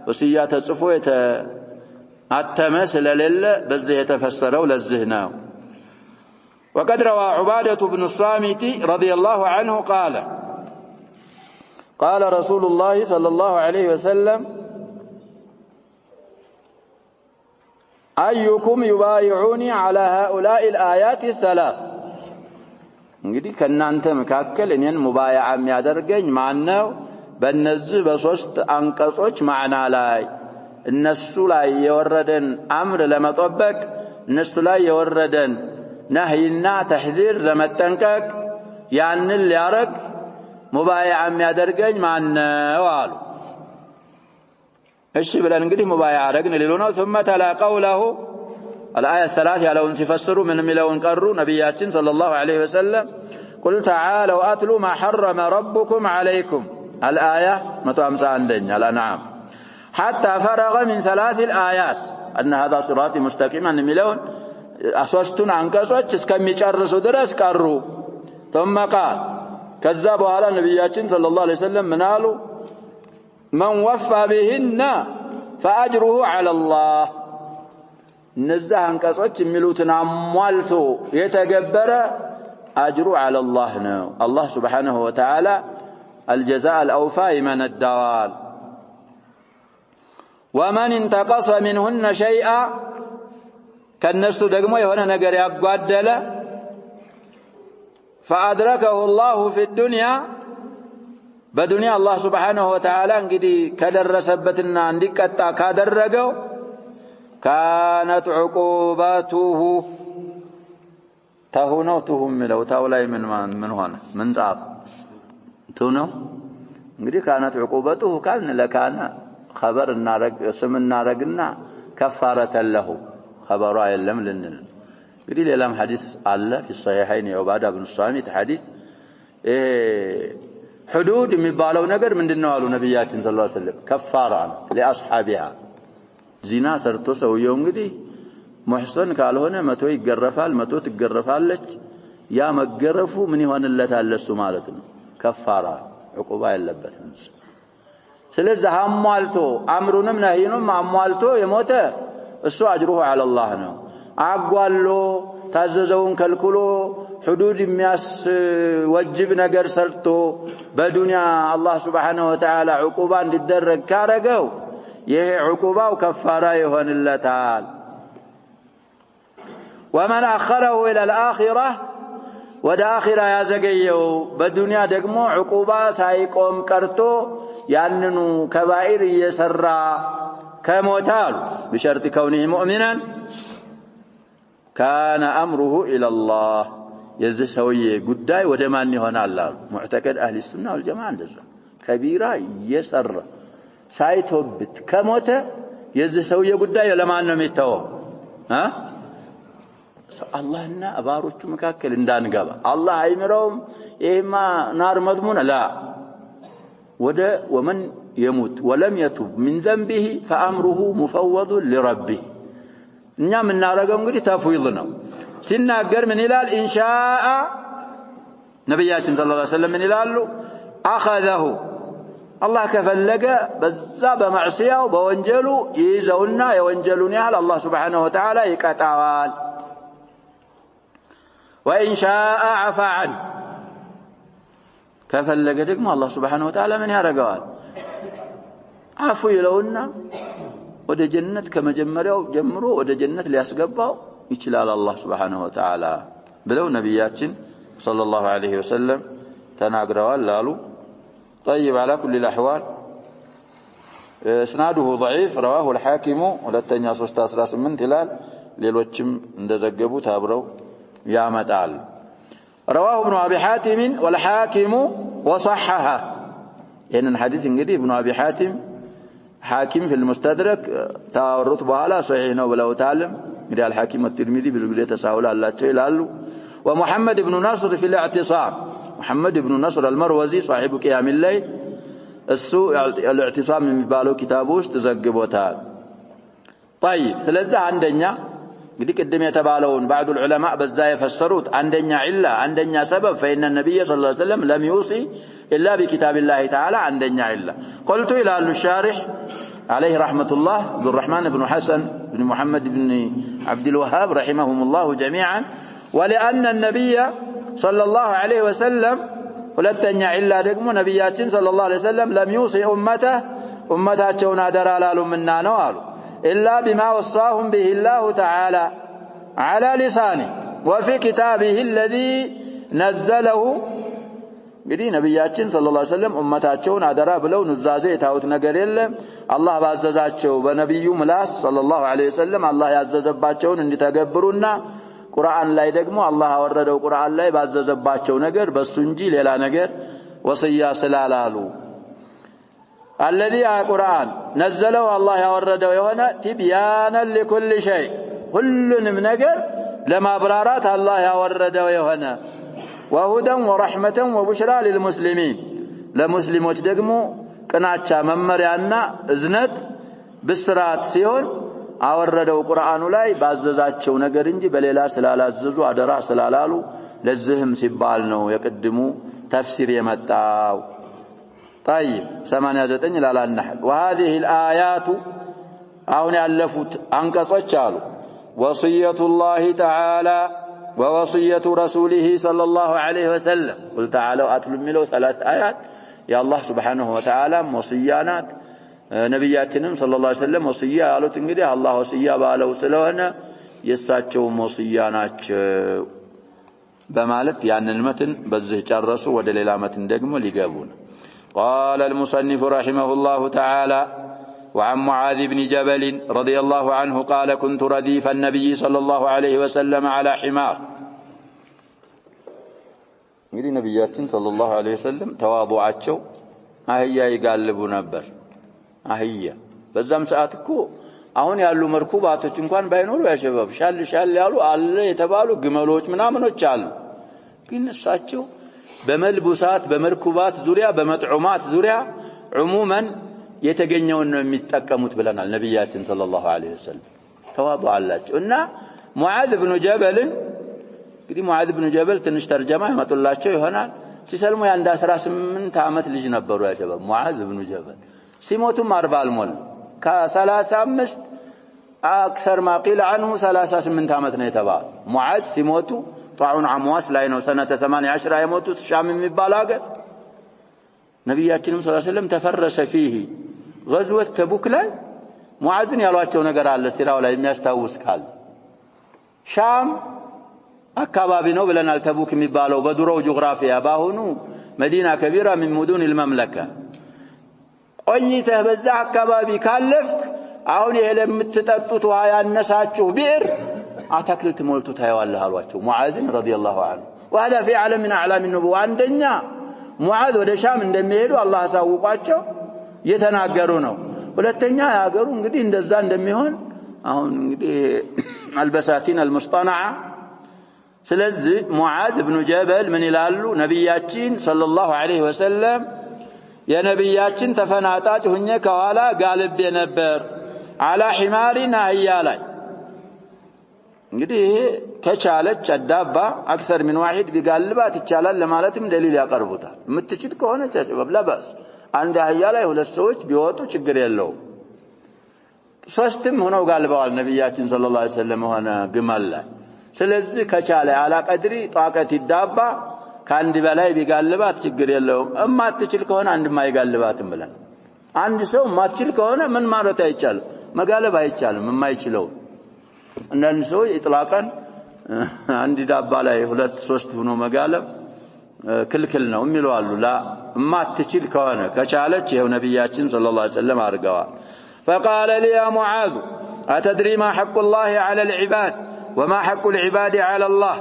ወሲያ ተጽፎ የተአተመ ስለሌለ በዚህ የተፈሰረው ለዚህ ነው وقد روى عبادة بن الصامت رضي الله عنه قال رسول الله صلى الله عليه وسلم أيكم يبايعوني على هؤلاء الآيات الثلاث እንግዲህ ከናንተ መካከል እኔን ሙባያዓ የሚያደርገኝ ማን ነው በእነዚህ በሶስት አንቀጾች ማዕና ላይ እነሱ ላይ የወረደን አምር ለመጠበቅ እነሱ ላይ የወረደን ነህይና ተህዚር ለመጠንቀቅ ያንን ሊያረግ ሙባያዓ የሚያደርገኝ ማን ነው አሉ እሺ ብለን እንግዲህ ሙባያዓ አረግን ሊሉናው ثم تلا قوله الآية الثلاث ያለውን ሲፈስሩ ምን የሚለውን ቀሩ ነብያችን ሰለላሁ ዐለይሂ ወሰለም قل تعالوا أتلوا ما حرم ربكم عليكم الآية 151 الأنعام حتى فرغ من ثلاث الآيات أن هذا صراطي مستقيما የሚለውን አሶስቱን አንቀጾች እስከሚጨርሱ ድረስ ቀሩ ثم قال ከዛ በኋላ ነብያችን ሰለላሁ ዐለይሂ ወሰለም ምን አሉ من وفى بهن فأجره على الله እነዛ አንቀጾች የሚሉትን አሟልቶ የተገበረ አጅሩ على الله ነው አላህ Subhanahu Wa Ta'ala الجزاء الأوفى من الدوال ومن انتقص منهن شيئا ከነሱ ደግሞ የሆነ ነገር ያጓደለ فأدركه الله في الدنيا በዱንያ አላህ Subhanahu Wa Ta'ala እንግዲህ ከደረሰበትና እንዲቀጣ ካደረገው كانت عقوبته تهونتهم لو تاولاي من هنا من ጻፍ تونو እንግዲህ كانت عقوبته ካልን ለካና خبر እናረግ ስም እናረግና كفاره له خبر አይደለም ልንል እንግዲህ ሌላም ሐዲስ አለ في الصحيحين የዑባዳ ኢብኑ ሷሚት ሐዲስ حدود የሚባለው ነገር ምንድነው አሉ ነብያችን ሰለላሁ ዐለይሂ ወሰለም ከፋራ ለአስሐቢሃ ዚና ሰርቶ ሰውየው እንግዲህ ሙህሰን ካልሆነ 100 ይገረፋል 100 ትገረፋለች ያ መገረፉ ምን ይሆንለታል ለሱ ማለት ነው ከፋራ ዕቁባ የለበትም ስለዚህ አሟልቶ አምሩንም ነህዩንም አሟልቶ የሞተ እሱ አጅሩሁ على الله ነው አጓሎ ታዘዘውን ከልክሎ حدود የሚያስ ወጅብ ነገር ሰርቶ በዱንያ አላህ Subhanahu Wa Ta'ala ዕቁባ እንዲደረግ ካረገው ይሄ ዕቁባው ከፋራ ይሆንለታል ومن أخره إلى الآخرة ወደ አኺራ ያዘገየው በዱንያ ደግሞ ዕቁባ ሳይቆም ቀርቶ ያንኑ ከባኢር እየሰራ ከሞታል بشرط كونه مؤمنا كان أمره إلى الله የዚህ ሰውዬ ጉዳይ ወደ ማን ይሆናል አሉ ሙዕተቀድ አህሊ ሱና ወልጀማዓ እንደዛ ከቢራ እየሰራ ሳይቶብት ከሞተ የዚህ ሰውዬ ጉዳይ ለማን ነው የሚተወው አላህና አባሮቹ መካከል እንዳንገባ አላህ አይምረውም ይሄማ ናር መዝሙን ላ ወደ ومن يموت ولم يتوب من ذنبه فأمره مفوض لربه እኛ ምናረጋው እንግዲህ ተፍዊድ ነው ሲናገር ምን ይላል ኢንሻአ ነብያችን ሰለላሁ ዐለይሂ ወሰለም ምን ይላሉ አخذه አላህ ከፈለገ በዛ በማዕሲያው በወንጀሉ ይዘውና የወንጀሉን ያህል አላህ Subhanahu Wa Ta'ala ይቀጣዋል وإن شاء عفا عنه كفلق دقم الله سبحانه وتعالى من يرقوال عفو يلونا ወደ ጀነት ከመጀመሪያው ጀምሮ ወደ ጀነት ሊያስገባው ይችላል አላህ Subhanahu Wa Ta'ala ብለው ነብያችን ሰለላሁ ዐለይሂ ወሰለም ተናግረዋል አሉ طيب على كل الاحوال اسناده ضعيف رواه الحاكم ሁለተኛ 318 ይላል ሌሎችም እንደዘገቡት አብረው ያመጣል رواه ابن ابي حاتم والحاكم وصححه ይሄንን ሐዲስ እንግዲህ ابن ابي حاتم حاكم في المستدرك ታወሩት በኋላ صحيح ነው ብለውታል እንግዲህ الحاكم الترمذي ብዙ ጊዜ ተሳውላ አላቸው ይላሉ ومحمد بن نصر في الاعتصام محمد بن نصر المروزي صاحب قيام الليل الاعتصام የሚባለው كتاب ውስጥ ዘግቦታል طيب ስለዚህ አንደኛ እንግዲህ ቅድም የተባለውን بعض العلماء በዛ የፈሰሩት አንደኛ ኢላ አንደኛ ሰበብ فإن النبي صلى الله عليه وسلم لم يوصي إلا بكتاب الله تعالى عندنا إلا قلت إلى الشارح عليه رحمة الله عبد الرحمن بن حسن بن محمد بن عبد الوهاب رحمهم الله جميعا ولأن النبي صلى الله عليه وسلم ولتنع إلا رقم نبيات صلى الله عليه وسلم لم يوصي أمته درالال منا نوال إلا بما وصاهم به الله تعالى على لسانه وفي كتابه الذي نزله እንግዲህ ነብያችን ሰለላሁ ዐለይሂ ወሰለም ኡመታቸውን አደራ ብለው ንዛዜ የታውት ነገር የለም አላህ ባዘዛቸው በነብዩ ምላስ ሰለላሁ ዐለይሂ ወሰለም አላህ ያዘዘባቸውን እንዲተገብሩና ቁርአን ላይ ደግሞ አላህ አወረደው ቁርአን ላይ ባዘዘባቸው ነገር በሱ እንጂ ሌላ ነገር ወሲያ ስላላሉ الذي القرآن نزله الله ያወረደው የሆነ تبيانا لكل شيء ሁሉንም ነገር ለማብራራት አላህ ያወረደው የሆነ وهدى ورحمة وبشرى للمسلمين لمسلموች ደግሞ ቅናቻ መመሪያና እዝነት ብስራት ሲሆን አወረደው ቁርአኑ ላይ ባዘዛቸው ነገር እንጂ በሌላ ስላላዘዙ አደራ ስላላሉ ለዚህም ሲባል ነው የቅድሙ ተፍሲር የመጣው طيب 89 ላላ النحل وهذه الآيات አሁን ያለፉት አንቀጾች አሉ وصية الله تعالى ووصية رسوله صلى الله عليه وسلم قل تعالوا أتلوا ملو 3 آيات يا الله سبحانه وتعالى وصيانات نبياتنا صلى الله عليه وسلم وصية قالوا تنقدي الله وصية بالو سلونا يساتشو وصيانات بمالت يعني المتن بزه جرسوا ودليل متن دقموا لقابون قال المصنف رحمه الله تعالى وعن معاذ بن جبل رضي الله عنه قال كنت رديف النبي صلى الله عليه وسلم على حمار እንግዲህ ነብያችን ሰለላሁ ዐለይሂ ወሰለም ተዋዱዓቸው አህያ ይጋልቡ ነበር አህያ በዛም ሰዓት እኮ አሁን ያሉ መርኩባቶች እንኳን ባይኖሩ ያሸባብ ሻል ያሉ አለ የተባሉ ግመሎች ምናምኖች አሉ ግን እሳቸው በመልቡሳት በመርኩባት ዙሪያ በመጥዑማት ዙሪያ عموما የተገኘውን ነው የሚጠቀሙት ብለናል ነብያችን ሰለላሁ ዐለይሂ ወሰለም ተዋዱዓላቸው እና ሙዓዝ ኢብኑ ጀበልን እንግዲህ ሙዓዝ ኢብኑ ጀበል ትንሽ ተርጀማ ያመጡላቸው ይሆናል ሲሰልሙ ያንዳ 18 አመት ልጅ ነበሩ ያሸባብ ሙዓዝ ኢብኑ ጀበል ሲሞቱም 40 አልሞል ከ35 اكثر ما قيل عنه 38 አመት ነው የተባለ ሙዓዝ ሲሞቱ ጧዑን አምዋስ ላይ ነው ሰነተ 18 የሞቱት ሻም የሚባል ሀገር ነብያችንም ሰለላሁ ዐለይሂ ወሰለም ተፈረሰ فيه غزوه تبوك ላይ ሙዓዝን ያሏቸው ነገር አለ ሲራው ላይ የሚያስታውስ ካል ሻም አካባቢ ነው ብለናል ተቡክ የሚባለው በድሮው ጂኦግራፊያ ባሁኑ መዲና ከቢራ من مدن المملكه ቆይተህ በዛ አካባቢ ካለፍክ አሁን ይሄ ለምትጠጡት ውሃ ያነሳችሁ ቢር አታክልት ሞልቶ ታያዋለህ አሏቸው ሙዓዝን ረዲየላሁ ዐንሁ وهذا في عالم من اعلام النبوه አንደኛ ሙዓዝ ወደ ሻም እንደሚሄዱ አላህ አሳውቋቸው የተናገሩ ነው ሁለተኛ ያገሩ እንግዲህ እንደዛ እንደሚሆን አሁን እንግዲህ አልበሳቲን አልሙስጠናዓ ስለዚህ ሙዓዝ ኢብኑ ጀበል ምን ይላሉ ነብያችን ሰለላሁ ዐለይሂ ወሰለም የነብያችን ተፈናጣጭ ሆኜ ከኋላ ጋልቤ ነበር على حمارنا አህያላይ እንግዲህ ከቻለች አዳባ اكثر من واحد ቢጋልባት ይቻላል ለማለትም ደሊል ያቀርቡታል የምትችል ከሆነ ለባስ አንድ አህያ ላይ ሁለት ሰዎች ቢወጡ ችግር የለው ሶስትም ሆነው ጋልበዋል ነብያችን ሰለላሁ ዐለይሂ ወሰለም ሆነ ግመል ላይ ስለዚህ ከቻለ አላ ቀድሪ ጣቀት ይዳባ ካንዲ በላይ ቢጋልባት ችግር የለውም እማትችል ከሆነ አንድ ማይጋልባትም ብለን አንድ ሰው ማትችል ከሆነ ምን ማለት አይቻልም መጋለብ አይቻልም የማይችለው አንዳንድ ሰው ኢጥላቀን አንድ ዳባ ላይ 2 3 ሆኖ መጋለብ ክልክል ነው የሚለው አሉ ላ እማትችል ከሆነ ከቻለች ይሄው ነብያችን ሰለላሁ ዐለይሂ ወሰለም አርገዋል فقال لي يا معاذ أتدري ما حق الله على العباد وما حق العباد على الله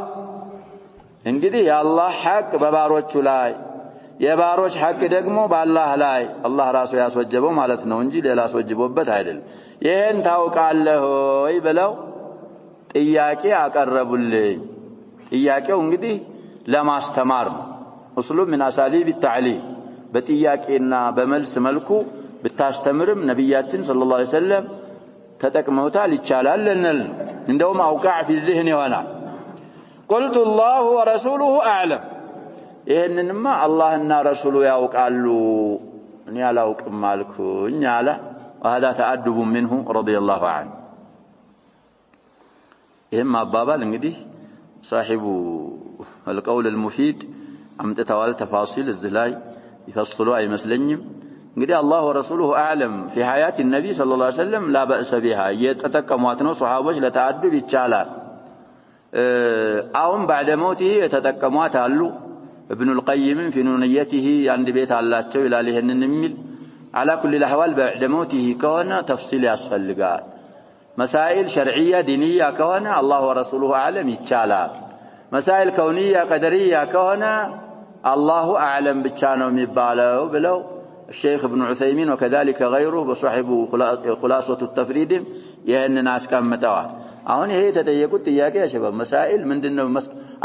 እንግዲህ የአላህ ሐቅ በባሮቹ ላይ የባሮች ሐቅ ደግሞ በአላህ ላይ አላህ ራሱ ያስወጀበው ማለት ነው እንጂ ሌላ ያስወጀበበት አይደለም ይሄን ታውቃለህ ወይ ብለው ጥያቄ አቀረቡልኝ ጥያቄው እንግዲህ ለማስተማር ነው እስሉ ምን አሳሊብ التعليم በጥያቄና በመልስ መልኩ ብታስተምርም ነብያችን ሰለላሁ ዐለይሂ ወሰለም ተጠቅመውታል ይቻላል ለነል እንደውም አውቃዕ في الذهن ይሆናል قلت الله ورسوله اعلم ይሄንንማ አላህና ረሱሉ ያውቃሉ እኔ አላውቅም አልኩኝ አለ وهذا تأدب منه رضي الله عنه ይሄም አባባል እንግዲህ صاحب القول المفيد አምጥተዋል ተፋሲል እዚህ ላይ ይፈስሉ አይመስለኝም እንግዲህ አላህ ወረሱሉሁ አዕለም في حياة النبي صلى الله عليه وسلم لا بأس بها የተጠቀሟት ነው ሱሐቦች ለተአዱብ ይቻላል አሁን بعد موته የተጠቀሟት አሉ ابن القيم في نونيته عند بيت አላቸው ይላል ይሄንን የሚል على كل الاحوال بعد موته كونه تفصيل ያስፈልጋል مسائل شرعيه دينيه كونه الله ورسوله اعلم ይቻላል مسائل كونيه قدريه كونه الله اعلم ብቻ ነው የሚባለው ብለው الشيخ ابن عثيمين وكذلك غيره بصاحب خلاصه التفريد ይሄንን አስቀምጠዋል አሁን ይሄ የተጠየቁት ጥያቄ ያሸበብ مسائل ምንድነው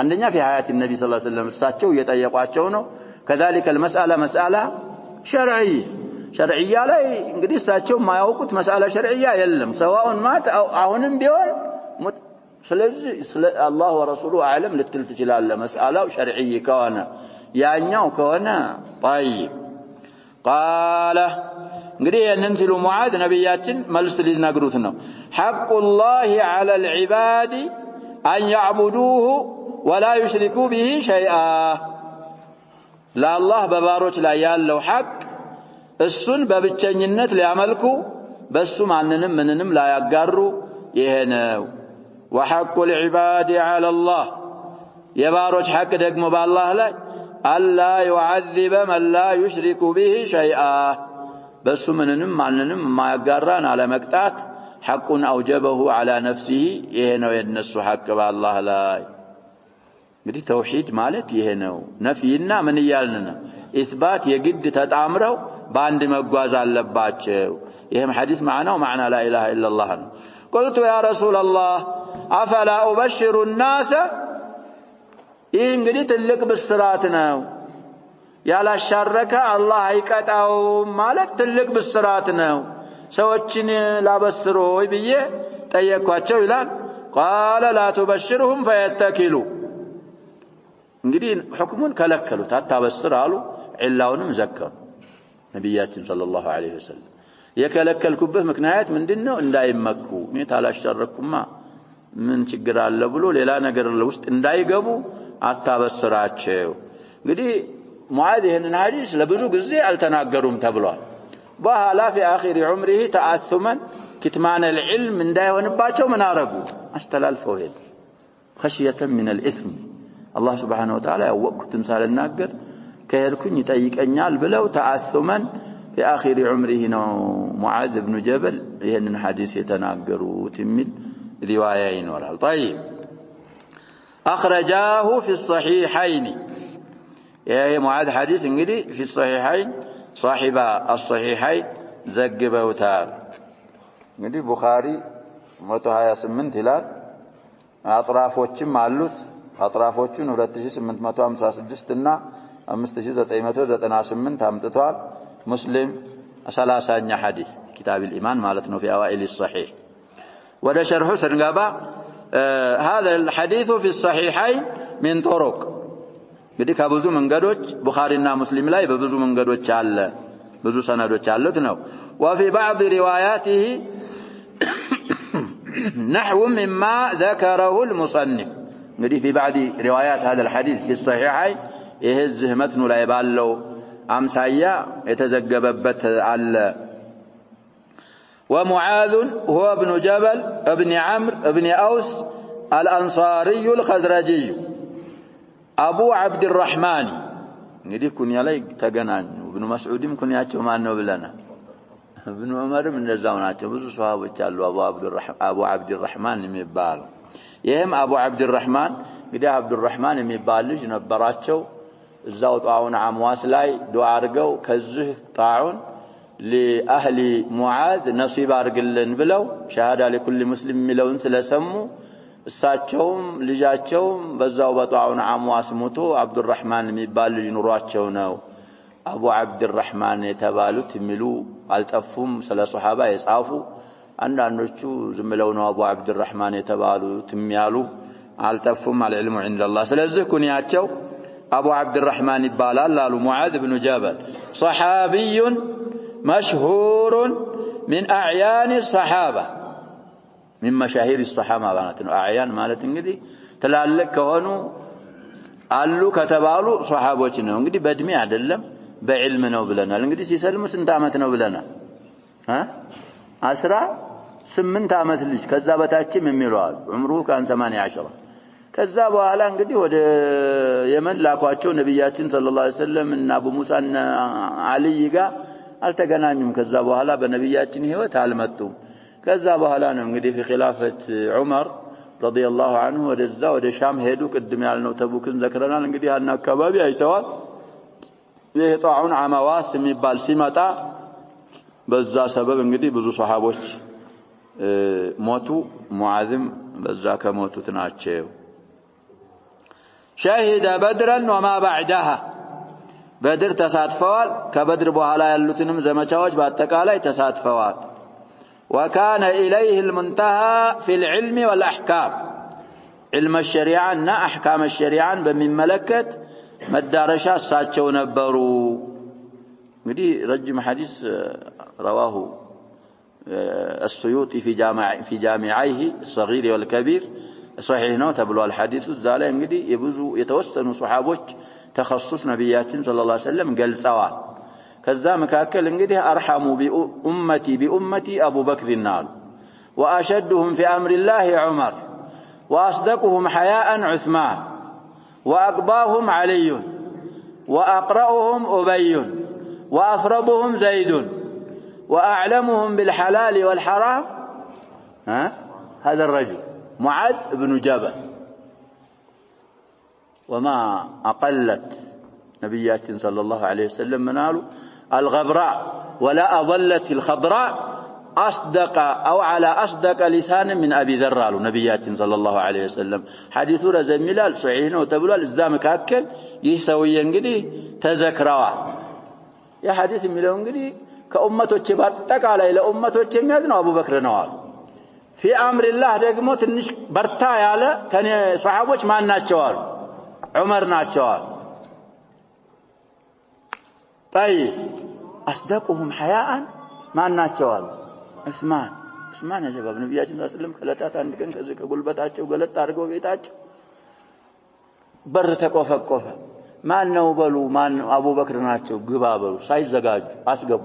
አንደኛ في حياه النبي صلى الله عليه وسلم እሳቸው እየጠየቋቸው ነው كذلك المساله مساله شرعيه ላይ እንግዲህ እሳቸው ማያውቁት مساله شرعيه የለም سواء مات او አሁንም ቢሆን ስለዚህ الله ورسوله اعلم ልትል ትችላለህ مساله شرعيه ከሆነ ያኛው ከሆነ طيب قال እንግዲህ የነን ሲሉ ሙዓዝ ነብያችን መልስ ሊነግሩት ነው حق الله على العباد أن يعبدوه ولا يشركوا به شيئا لا الله በባሮች ላይ ያለው ሐቅ እሱን በብቸኝነት ሊያመልኩ በሱ ማንንም ምንንም ላይ ያጋሩ ይሄ ነው وحق العباد على الله የባሮች ሐቅ ደግሞ በአላህ ላይ ألا يعذب من لا يشرك به شيئا بس منንም ማንንም ማያጋራን على መቅጣት حق أوجبه على نفسه ይሄ ነው የነሱ ሐቅ በአላህ ላይ እንግዲህ ተውሂድ ማለት ይሄ ነው ነፍይና ምን ይያልን ነው ኢስባት የግድ ተጣምረው በአንድ መጓዝ አለባቸው ይሄም ሐዲስ ማዕናው ማዕና لا اله الا الله ነው قلت يا رسول الله افلا ابشر الناس ይህ እንግዲህ ትልቅ ብስራት ነው ያላሻረከ አላህ አይቀጣው ማለት ትልቅ ብስራት ነው ሰዎችን ላበስሮይ ብዬ ጠየቅኳቸው ይላል قال لا تبشرهم فيتكلوا እንግዲህ ሁክሙን ከለከሉት አታበስር አሉ ኢላውንም ዘከሩ ነብያችን ሰለላሁ ዐለይሂ ወሰለም የከለከልኩበት ምክንያት ምንድነው እንዳይመኩ እኔ ታላሻረኩማ ምን ችግር አለ ብሎ ሌላ ነገር ውስጥ እንዳይገቡ አታበስራቸው እንግዲህ ሙዓዝ ይሄንን ሐዲስ ለብዙ ጊዜ አልተናገሩም ተብሏል በኋላ في اخر عمره تاثما كتمان العلم እንዳይሆንባቸው ምን አረጉ አስተላልፈው ሄዱ خشيه من الاثم الله سبحانه وتعالى ያወቅኩትን ሳልናገር ከሄድኩኝ ይጠይቀኛል ብለው تاثما في اخر عمره ነው ሙዓዝ ኢብኑ ጀበል ይሄንን ሐዲስ የተናገሩት የሚል روايه ይኖራል طيب اخرجاه في الصحيحين يا معاذ حديث انجدي في الصحيحين صاحب الصحيحين ዘግበውታል እንግዲህ ቡኻሪ 128 ይላል አጥራፎችም አሉት አጥራፎቹን 2856 እና 5998 አምጥቷል ሙስሊም 30ኛ ሐዲስ كتاب الايمان ማለት ነው في اوائل الصحيح ወደ ሸርሑ ስንገባ هذا الحديث في الصحيحين من طرق እንግዲህ ከብዙ መንገዶች ቡኻሪና ሙስሊም ላይ በብዙ መንገዶች አለ ብዙ ሰነዶች አሉት ነው وفي بعض رواياته نحو مما ذكره المصنف እንግዲህ في بعض روايات هذا الحديث في الصحيحين يهزه متن لا يبالو امسايا يتزغبበት አለ ومعاذ هو ابن جبل ابن عمرو ابن أوس الأنصاري الخزرجي أبو عبد الرحمن እንግዲህ ኩንያ ላይ ተገናኙ ابن مسعودም ኩንያቸው ማን ነው ብለና ابن عمرም እንደዛው ናቸው ብዙ ሷሃቦች አሉ አቡ عبد الرحمن የሚባሉ ይሄም አቡ عبد الرحمن እንግዲህ عبد الرحمن የሚባል ልጅ ነበራቸው እዛው ጣውን አምዋስ ላይ ዱዓ አድርገው ከዚህ ጣውን لأهل معاذ نصيب አድርግልን ብለው ሸሃዳ ለኩል ሙስሊም ሚለውን ስለሰሙ እሳቸውም ልጃቸውም በዛው በጣውን አምዋስ ሞቶ عبد الرحمن የሚባል ልጅ ኑሯቸው ነው አቡ عبد الرحمن የተባሉት የሚሉ አልጠፉም ስለ ሱሐባ የጻፉ አንዳንዶቹ ዝም ብለው ነው አቡ عبد الرحمن የተባሉት የሚያሉ አልጠፉም العلم عند الله ስለዚህ ኩንያቸው አቡ عبد الرحمن ይባላል አሉ ሙዓዝ ኢብኑ ጀበል صحابي مشهور من أعيان الصحابة من مشاهير الصحابة بانتنا أعيان مالت እንግዲህ ትላልቅ ከሆኑ አሉ ከተባሉ ሷሃቦች ነው እንግዲህ በእድሜ አይደለም በዕልም ነው ብለናል እንግዲህ ሲሰልሙ ስንት አመት ነው ብለናል 18 አመት ልጅ ከዛ በታችም የሚሏል ዑምሩ ካን 18 ከዛ በኋላ እንግዲህ ወደ የመን ላኳቸው ነብያችን ሰለላሁ ዐለይሂ ወሰለም እና አቡ ሙሳና አልይ ጋር አልተገናኙም ከዛ በኋላ በነብያችን ህይወት አልመጡም ከዛ በኋላ ነው እንግዲህ في خلافة عمر رضي الله عنه ወደዛ ወደ ሻም ሄዱ ቅድም ያልነው ተቡክን ዘክረናል እንግዲህ አና አካባቢ አይተዋል የጣዑን አማዋስ የሚባል ሲመጣ በዛ ሰበብ እንግዲህ ብዙ ሷሃቦች ሞቱ ሙዓዝም በዛ ከሞቱት ናቸው شهد بدرا وما بعدها بدر ተሳትፈዋል ከበድር በኋላ ያሉትንም ዘመቻዎች በአጠቃላይ ተሳትፈዋል وكان إليه المنتهى في العلم والأحكام علم الشريعة እና أحكام الشريعة በሚመለከት መዳረሻ እሳቸው ነበሩ እንግዲህ ረጅም ሐዲስ رواه السيوطي في جامعيه الصغير والكبير صحيح ነው ተብሏል ሐዲሱ ዛለ እንግዲህ የብዙ የተወሰኑ ሱሐቦች ተخصص ነብያችን ሰለላሁ ዐለይሂ ወሰለም ገልጸዋል ከዛ መካከል እንግዲህ አርሐሙ ቢኡመቲ አቡ በክር ናል واشدهم في امر الله عمر واصدقهم حياء عثمان واقضاهم علي واقرأهم ابي وافرضهم زيد واعلمهم بالحلال والحرام هذا الرجل معاذ بن جبل وما أقلت نبياتنا صلى الله عليه وسلم منالو الغبراء ولا أظلت الخضراء أصدق أو على أصدق لسان من أبي ذر نبياتنا صلى الله عليه وسلم حديث رزميلال صحيحين وتبلال الزام كاكل يسوي ينقدي تذكروا يا حديث ميلون قدي كأمته الشبار تقال إلى أمته الشميازنا أبو بكر نوال في أمر الله ደግሞ ትንሽ በርታ ያለ ከኔ ሷሃቦች ማን ናቸዋል ዑመር ናቸዋል طيب اصدقهم حياء ማን ናቸዋል ዑስማን የጀባብ ነብያችን ሰለላሁ ዐለይሂ ወሰለም ከለታት አንድ ቀን ከዚህ ከጉልበታቸው ገለጥ አድርገው ቤታቸው በር ተቆፈቆፈ ማን ነው በሉ ማን አቡበክር ናቸው ግባ በሉ ሳይዘጋጁ አስገቡ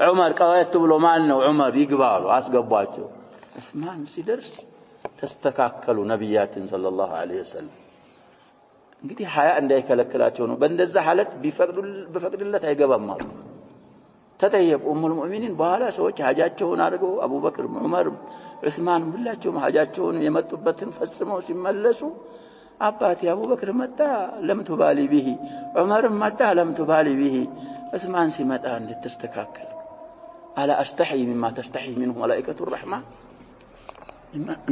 ዑመር ቀየት ብሎ ማን ነው ዑመር ይግባሉ አስገቧቸው ዑስማን ሲደርስ ተስተካከሉ ነብያችን ሰለላሁ ዐለይሂ ወሰለም እንግዲህ ሐያ እንዳይከለክላቸው ነው በእንደዛ ሐለት ቢፈቅዱለት አይገባም አሉ ተጠየቁ ኡሙል ሙእሚኒን በኋላ ሰዎች ሐጃቸውን አድርገው አቡበክር ዑመር ዑስማን ሁላቸውም ሐጃቸውን የመጡበትን ፈጽመው ሲመለሱ አባቴ አቡበክር መጣ ለምቱ ባሊ ቢሂ ዑመር መጣ ለምቱ ባሊ ቢሂ ዑስማን ሲመጣ እንድትስተካከል على استحي مما تستحي منه ملائكه الرحمن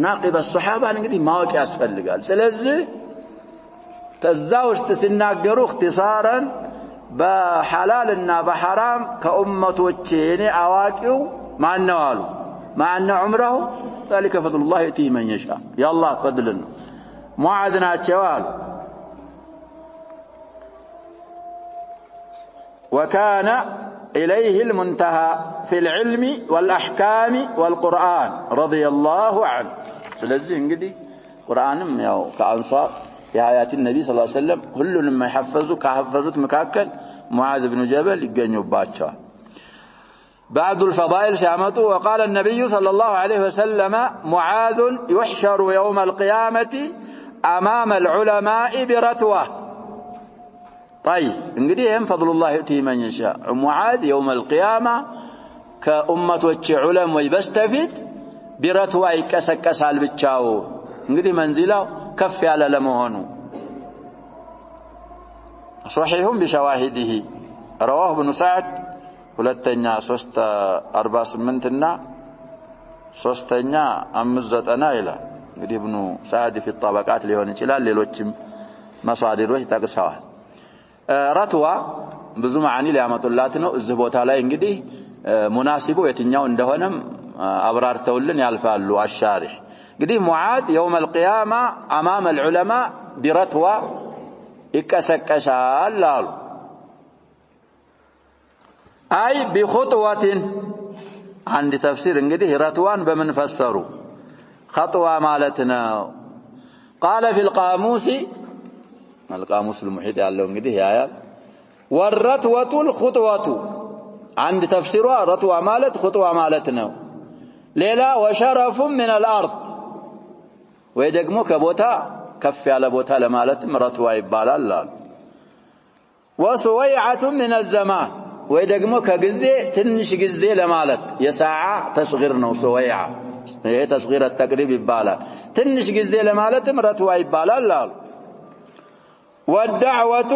ناقب الصحابه እንግዲህ ማወቅ ያስፈልጋል ስለዚህ ተዛው ውስጥ ሲናገሩ اختصارا በሐላልና በሐራም ከኡመቶቼ እኔ አዋቂው ማን ነው አሉ ማን ዑምረሁ ذلك فضل الله يؤتيه من يشاء يا الله فضلنا ሙዓዝ ናቸው አሉ وكان إليه المنتهى في العلم والأحكام والقرآن رضي الله عنه ስለዚህ እንግዲህ ቁርአንም ያው ከአንሷር የሐያት ነብይ ሰለላሁ ዐለይሂ ወሰለም ሁሉንም ከሐፈዙት መካከል ሙዓዝ ኢብኑ ጀበል ይገኙባቸዋል بعض الفضائل سيامته وقال النبي صلى الله عليه وسلم معاذ يحشر يوم القيامة أمام العلماء برتوة طيب انقدي هم فضل الله يؤتيه من يشاء معاذ يوم القيامة كأمة علم ويبستفيد برتوة يكسكس على البتشاو انقدي منزله كفي على لمهنو صحيح بشواهده رواه ابن سعد ሁለተኛ 348 እና ሶስተኛ 590 ይላል እንግዲህ ኢብኑ ሰዓድ في الطبقات ሊሆን ይችላል ሌሎችም መሳዲሮች ተጠቅሰዋል ረትዋ ብዙ ማዓኒ ሊያመጡላት ነው እዚህ ቦታ ላይ እንግዲህ ሙናሲቡ የትኛው እንደሆነም አብራርተውልን ያልፋሉ አሻሪህ እንግዲህ ሙዓዝ يوم القيامة امام العلماء برتوى ይቀሰቀሳል አሉ أي بخطوة عند تفسير انقده رتوان بمن فسروا خطوة مالتنا قال في القاموس المحيط قال انقده آيات والرتوة الخطوة عند تفسيرها رتوة مالت خطوة مالتنا ليلا وشرف من الأرض ويدقمو كبوتا كفي على بوتا لمالتم رتوة يبالا الله وسويعة من الزمان ወይ ደግሞ ከጊዜ ትንሽ ጊዜ ለማለት የሰዓ ተስጊር ነው ሱወይዓ ይሄ ተስጊር التقريب ይባላል ትንሽ ጊዜ ለማለትም ረትዋ ይባላል አሉ والدعوة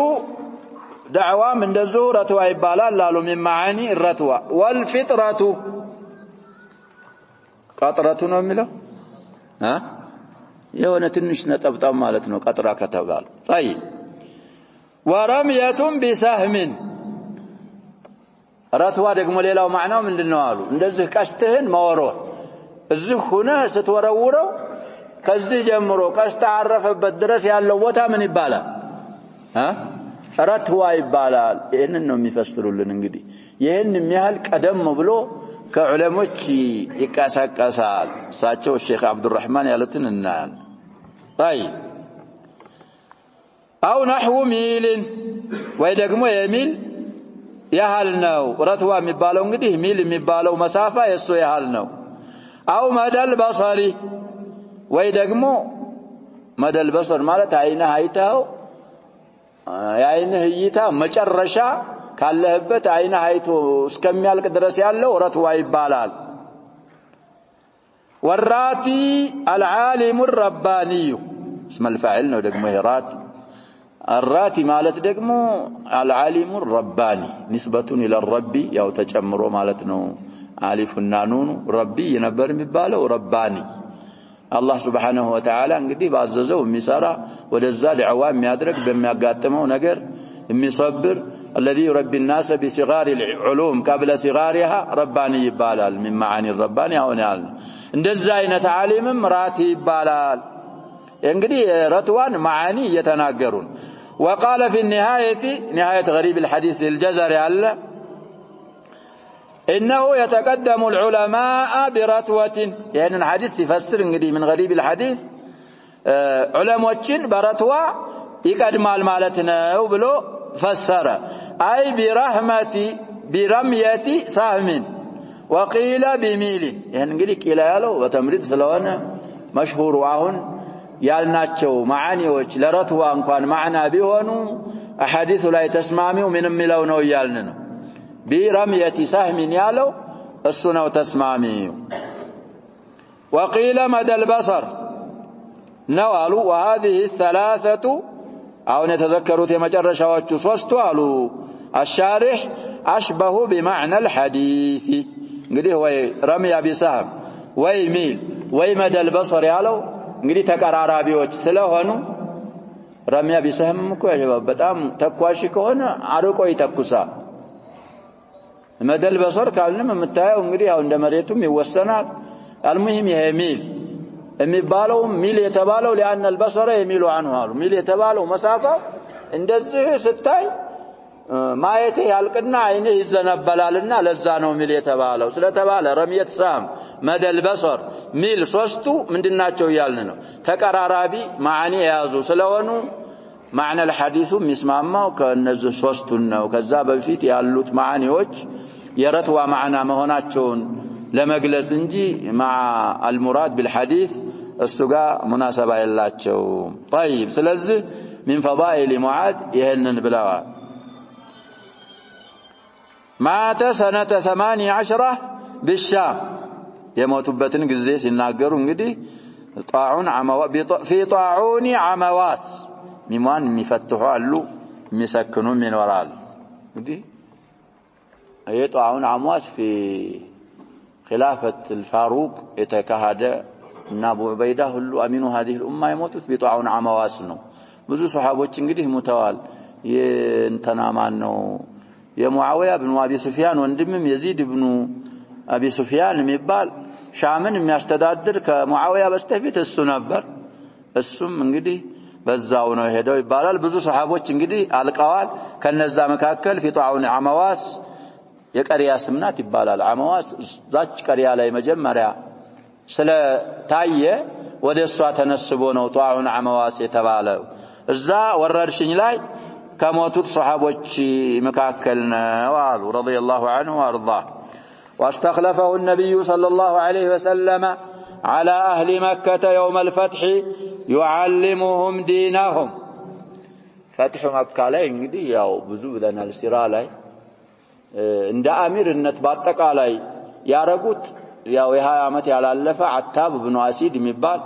دعوة እንደዚሁ ረትዋ ይባላል አሉ من معاني الرتوى والفطرة ቀጥረቱ ነው የሚለው የሆነ ትንሽ ነጠብጣብ ማለት ነው ቀጥራ ከተባለ طيب ورمية بسهم ረትዋ ደግሞ ሌላው ማዕናው ምንድነው አሉ እንደዚህ ቀስተህን ማወሮህ እዚህ ሆነ ስትወረውረው ከዚህ ጀምሮ ቀስተ አረፈበት ድረስ ያለው ቦታ ምን ይባላል ረትዋ ይባላል ይሄንን ነው የሚፈስሩልን እንግዲህ ይሄን የሚያህል ቀደም ብሎ ከዑለሞች ይቀሳቀሳል ሳቸው ሼክ አብዱራህማን ያሉትን እናን طيب አው نحو ሚል ወይ ደግሞ የሚል ያህል ነው ረትዋ የሚባለው እንግዲህ ሚል የሚባለው መሳፋ የሱ ያህል ነው አው መደል በصሪ ወይ ደግሞ መደል በصር ማለት አይነህ አይተው አይነህ እይታ መጨረሻ ካለህበት አይነህ አይቶ እስከሚያልቅ ድረስ ያለው ረትዋ ይባላል ወራቲ العالم الرباني اسم الفاعل ነው ደግሞ ይራት الراتي مالت دقمو العالم الرباني نسبة إلى الرب ياو تجمرو مالتنو عالف النانون ربي ينبر مباله رباني الله سبحانه وتعالى انقدي بعززو ميسارا ودزال عوام يادرك بما يقاتمو نقر ميصبر الذي يربي الناس بصغار العلوم قبل صغارها رباني يبالال من معاني الرباني او نال اندزا اينت عالم راتي يبالال انقدي رتوان معاني يتناقرون وقال في نهاية غريب الحديث الجزري على إنه يتقدم العلماء برتوة يعني الحديث تفسر انقدي من غريب الحديث علماء برتوة يقدم المالتنا وبلو فسر أي برمية سهم وقيل بميل يعني انقدي كلا يالو وتمريد سلوانا مشهور واهن ያልናቸው ማዓኒዎች ለረትዋ እንኳን ማዕና ቢሆኑ አሐዲሱ ላይ ተስማሚው ምንም ይለው ነው ያልን ነው ቢረምየቲ ሰህሚን ያለው እሱ ነው ተስማሚው وقيل مدى البصر نوالو وهذه الثلاثه او نتذكروا የመጨረሻዎቹ ሶስቱ አሉ الشارح اشبه بمعنى الحديث እንግዲህ ወይ ረምያ ቢሰህም ወይ ሚል ወይ مدى البصر ያለው እንግዲህ ተቀራራቢዎች ስለሆኑ ረሚያ ቢሰህም እኮ በጣም ተኳሽ ከሆነ አርቆ ይተኩሳል መደል በሰር ካልንም የምታየው እንግዲህ ያው እንደ መሬቱም ይወሰናል المهم ይሄ ሚል የሚባለው ሚል የተባለው لأن البصر يميل عنه አሉ ሚል የተባለው መሳፋ እንደዚህ ስታይ ማየት ያልቅና አይኔ ይዘነበላልና ለዛ ነው ሚል የተባለው ስለተባለ ረምየት ሳም መደል በሰር ሚል ሶስቱ ምንድናቸው ያልን ነው ተቀራራቢ ማዓኒ ያዙ ስለሆኑ معنى الحديث የሚስማማው ከነዚህ ሶስቱን ነው ከዛ በፊት ያሉት ማዓኒዎች የረትዋ ማዕና መሆናቸውን ለመግለጽ እንጂ مع المراد بالحديث እሱ ጋር ሙናሰባ የላቸው طيب ስለዚህ من فضائل معاذ ይሄንን ብለዋል مات سنة 18 بالشام የሞቱበትን ጊዜ ሲናገሩ እንግዲህ ጣዑን في طاعون عمواس ሚማን የሚፈትሑ አሉ የሚሰክኑም ይኖራል እንግዲህ ጣዑን عمواس في خلافة الفاروق የተካሄደ እና አቡ ዑበይዳ ሁሉ አሚኑ هذه الامه የሞቱት بطاعون عمواس ነው ብዙ ሱሐቦች እንግዲህ ሙተዋል የእንተናማን ነው የሙአዊያ ኢብኑ አቢ ሱፊያን ወንድምም የዚድ ኢብኑ አቢ ሱፊያን የሚባል ሻምን የሚያስተዳድር ከሙአዊያ በስተፊት እሱ ነበር እሱም እንግዲህ በዛው ነው ሄደው ይባላል ብዙ ሱሐቦች እንግዲህ አልቀዋል ከነዛ መካከል في طاعون عمواس የቀሪያ ስምናት ይባላል عمواس ዛች ቀሪያ ላይ መጀመሪያ ስለታየ ወደሷ ተነስቦ ነው طاعون عمواس የተባለው እዛ ወረርሽኝ ላይ كموتوت صحابوች مكاكل نوال رضي الله عنه وارضاه واستخلفه النبي صلى الله عليه وسلم على أهل مكة يوم الفتح يعلمهم دينهم فتح مكة ላይ እንግዲህ ያው ብዙ ብለናል ሲራ ላይ እንደ አሚርነት በአጠቃላይ ያረጉት ያው የ20 አመት ያላለፈ አታብ ኢብኑ አሲድ የሚባል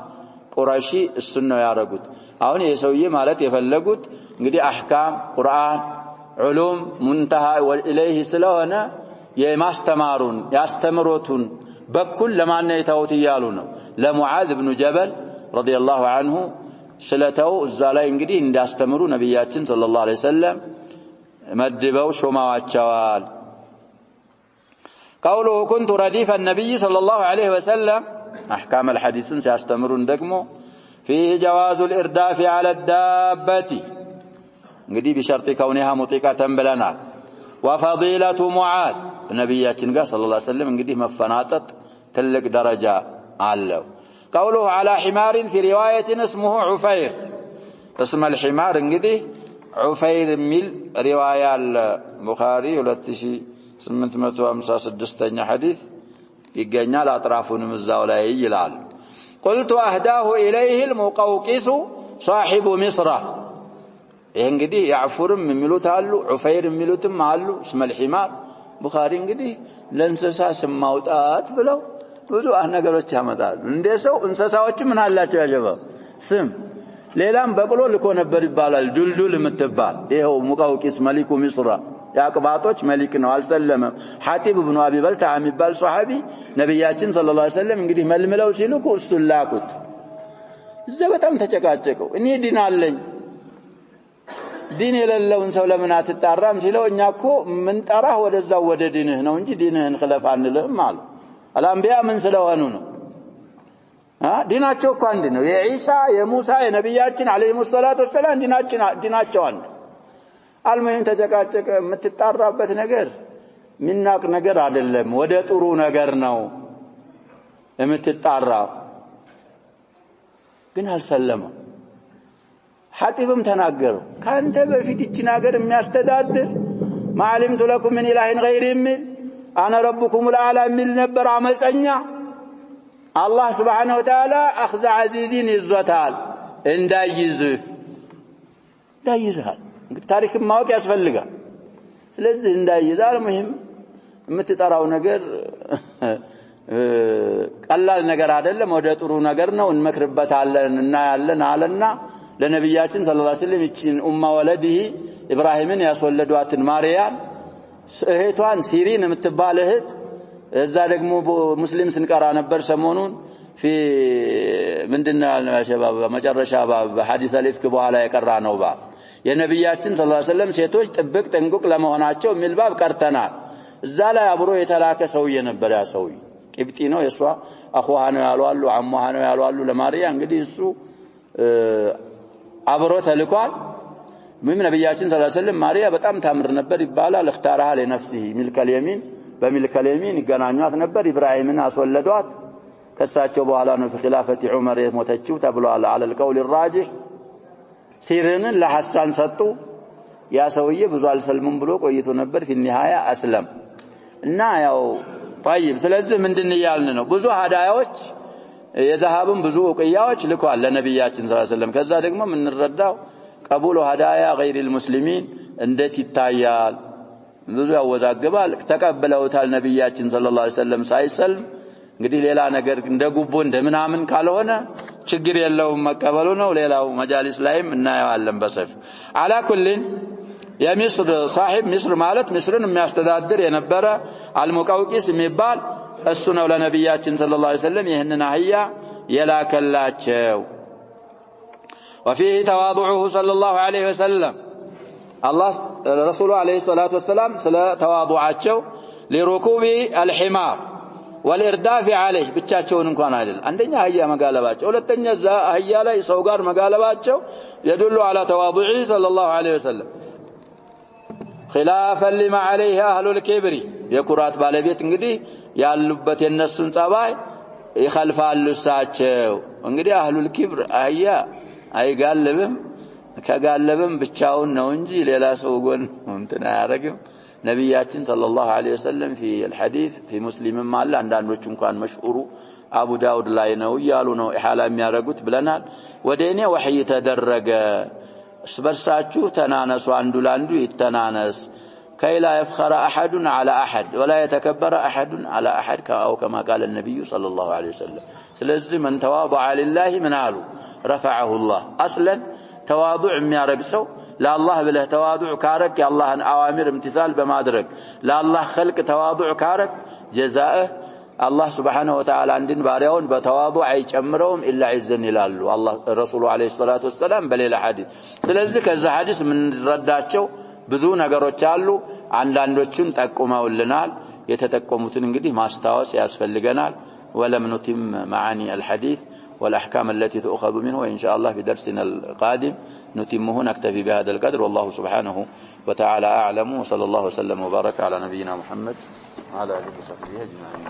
ቁረሺ እሱን ነው ያረጉት አሁን የሰውዬ ማለት የፈለጉት እንግዲህ አህካም ቁርአን ዑሉም ሙንተሃ ወኢለይሂ ስለሆነ የማስተማሩን ያስተምሮቱን በኩል ለማን ይተውት ይያሉ ነው ለሙዓዝ ኢብኑ ጀበል ረዲየላሁ ዐንሁ ስለተው እዛ ላይ እንግዲህ እንዳስተምሩ ነብያችን ሰለላሁ ዐለይሂ ወሰለም መድበው ሾማዋቸዋል قوله كنت رديف النبي صلى الله عليه وسلم احكام الحديث سيستمرون دغمو فيه جواز الارداف على الدابه እንግዲህ بشرط كونها مطيقه بلنا وفضيله معاذ ነብያችን ጋር ሰለላሁ ዐለይሂ ወሰለም እንግዲህ መፈናጠጥ ትልቅ ደረጃ አለው قوله على حمار في روايه اسمه عفير اسم الحمار እንግዲህ عفير ሚል ሪዋያ البخاري 2856ኛ ሐዲስ ይገኛል አጥራፉንም እዛው ላይ ይላል قلت اهداه اليه المقوقس صاحب مصر ይሄ እንግዲህ ያዕፉርም የሚሉት አሉ ዑፈይር የሚሉትም አሉ اسم الحمار ቡኻሪ እንግዲህ ለእንስሳ ስም ማውጣት ብለው ብዙ ነገሮች ያመጣሉ እንደሰው እንስሳዎች ምን አላቸው ያጀባ ስም ሌላም በቅሎ ልኮ ነበር ይባላል ዱልዱል የምትባል ይሄው ሙቃውቂስ መሊኩ ሚስራ ያቅባጦች መሊክ ነው አልሰለመም ሐቲብ ኢብኑ አቢ በልታ የሚባል ሱሐቢ ነብያችን ሰለላሁ ዐለይሂ ወሰለም እንግዲህ መልምለው ሲልኩ እሱን ላኩት እዛ በጣም ተጨቃጨቀው እኔ ዲን አለኝ ዲን የሌለውን ሰው ለምን አትጣራም ሲለው እኛኮ ምን ጠራህ ወደዛው ወደ ዲንህ ነው እንጂ ዲንህን خلف አንልም አሉ አልአንቢያ ምን ስለሆኑ ነው ዲናቸው እኮ አንድ ነው የኢሳ የሙሳ የነብያችን አለይሂ ሰላቱ ወሰለም ዲናቸው አንድ አልሙሂም ተጨቃጨቀ የምትጣራበት ነገር ሚናቅ ነገር አይደለም ወደ ጥሩ ነገር ነው የምትጣራው ግን አልሰለመም ሐቲብም ተናገረው ካንተ በፊት እቺ ነገር የሚያስተዳድር ማዓሊምቱ ለኩም ምን ኢላሂን ገይሪም አና ረብኩም الأعلى ሚል ነበር አመፀኛ አላህ Subhanahu Wa Ta'ala አخذ عزيزين ይዟታል እንዳይዝሃል እንግዲህ ታሪክም ማወቅ ያስፈልጋል ስለዚህ እንዳይዛል ሙሂም የምትጠራው ነገር ቀላል ነገር አይደለም ወደ ጥሩ ነገር ነው እንመክርበታለን እና ያለን አለና ለነብያችን ሰለላሁ ዐለይሂ ወሰለም እቺን ኡማ ወለዲሂ ኢብራሂምን ያስወለዷትን ማርያም እህቷን ሲሪን የምትባል እህት እዛ ደግሞ ሙስሊም ስንቀራ ነበር ሰሞኑን في ምንድነው ያልነው ሸባብ መጨረሻ በሐዲስ አልፍክ በኋላ የቀራ ነው ባብ የነብያችን ሰለላሁ ዐለይሂ ወሰለም ሴቶች ጥብቅ ጥንቁቅ ለመሆናቸው ሚል ባብ ቀርተናል እዛ ላይ አብሮ የተላከ ሰውዬ ነበር ያ ሰውዬ ቅብጢ ነው የሷ አኹሃ ነው ያሏሉ አሙሃ ነው ያሏሉ ለማርያም እንግዲህ እሱ አብሮ ተልኳል من ነብያችን ሰለላሁ ዐለይሂ ወሰለም ማርያ በጣም ታምር ነበር ይባላል اختارها لنفسه ملك اليمين በሚልክ اليمين ይገናኙት ነበር ኢብራሂምን አስወለዷት ከሳቸው በኋላ ነው في ዑመር የሞተችው ተብሏል على القول الراجح ሲሪንን ለሐሳን ሰጡ ያ ሰውዬ ብዙ አልሰልምም ብሎ ቆይቶ ነበር في النهايه اسلم እና ያው طيب ስለዚህ ምንድን ይያልን ነው ብዙ ሀዳያዎች የዘሃብም ብዙ ወቅያዎች ልኳል ለነብያችን ሰለላሁ ዐለይሂ ወሰለም ከዛ ደግሞ ምን እንረዳው ቀቡሉ ሀዳያ غير المسلمين እንዴት ይታያል ብዙ ያወዛግባል ተቀበለውታል ነብያችን ሰለላሁ ዐለይሂ ወሰለም ሳይሰልም እንግዲህ ሌላ ነገር እንደ ጉቦ እንደምናምን ካልሆነ ችግር የለውም መቀበሉ ነው ሌላው መጃሊስ ላይም እናያለን በሰፊ على كل የሚስር صاحب ሚስር ማለት ሚስርን የሚያስተዳድር የነበረ አልሙቀውቂስ የሚባል እሱ ነው ለነብያችን ሰለላሁ ዐለይሂ ወሰለም ይሄንን አህያ የላከላቸው وفيه تواضعه صلى الله عليه وسلم الله رسوله عليه الصلاه والسلام ስለ ተዋضعቸው لركوب الحمار والإرداف عليه ብቻቸውን እንኳን አይደል አንደኛ አህያ መጋለባቸው ሁለተኛ ዛ አህያ ላይ ሰው ጋር መጋለባቸው يدل على تواضعه صلى الله عليه وسلم خلافا لما عليه اهل الكبر የኩራት ባለቤት እንግዲህ ያሉበት የነሱን ጸባይ ይخالፋሉ ሳቸው እንግዲህ اهل الكبر አህያ አይጋለብም ከጋለብም ብቻውን ነው እንጂ ሌላ ሰው ጎን እንትና ያረግም ነብያችን ሰለላሁ ዐለይሂ ወሰለም في الحديث في مسلم ማለ አንዳንዶች እንኳን መሽሁሩ አቡ ዳውድ ላይ ነው ያሉ ነው ኢሃላ የሚያረጉት ብለናል ወደኔ ወህይ ተደረገ ስበርሳችሁ ተናነሱ አንዱ ላንዱ ይተናነስ كيلا يفخر احد على احد ولا يتكبر احد على احد او كما قال النبي صلى الله عليه وسلم ስለዚህ من تواضع لله من قالوا رفعه الله اصلا تواضع የሚያረግ ሰው ለአላህ ብለህ ተዋضع ካረክ የአላህን አዋሚር امتثال በማድረግ ለአላህ خلق ተዋضع ካረክ جزاءه الله سبحانه وتعالى عندن ባሪያውን በተዋضع አይጨምረውም الا عزن ይላሉ الله رسول عليه الصلاه والسلام በሌላ ሐዲስ ስለዚህ ከዛ ሐዲስ ምን ረዳቸው ብዙ ነገሮች አሉ አንዳንዶቹን ጠቁመውልናል የተጠቆሙትን እንግዲህ ማስተዋወስ ያስፈልገናል ولم نتم معاني الحديث والاحكام التي تؤخذ منه وان شاء الله في درسنا القادم نتمه نكتفي بهذا القدر والله سبحانه وتعالى اعلم وصلى الله وسلم وبارك على نبينا محمد وعلى اله وصحبه اجمعين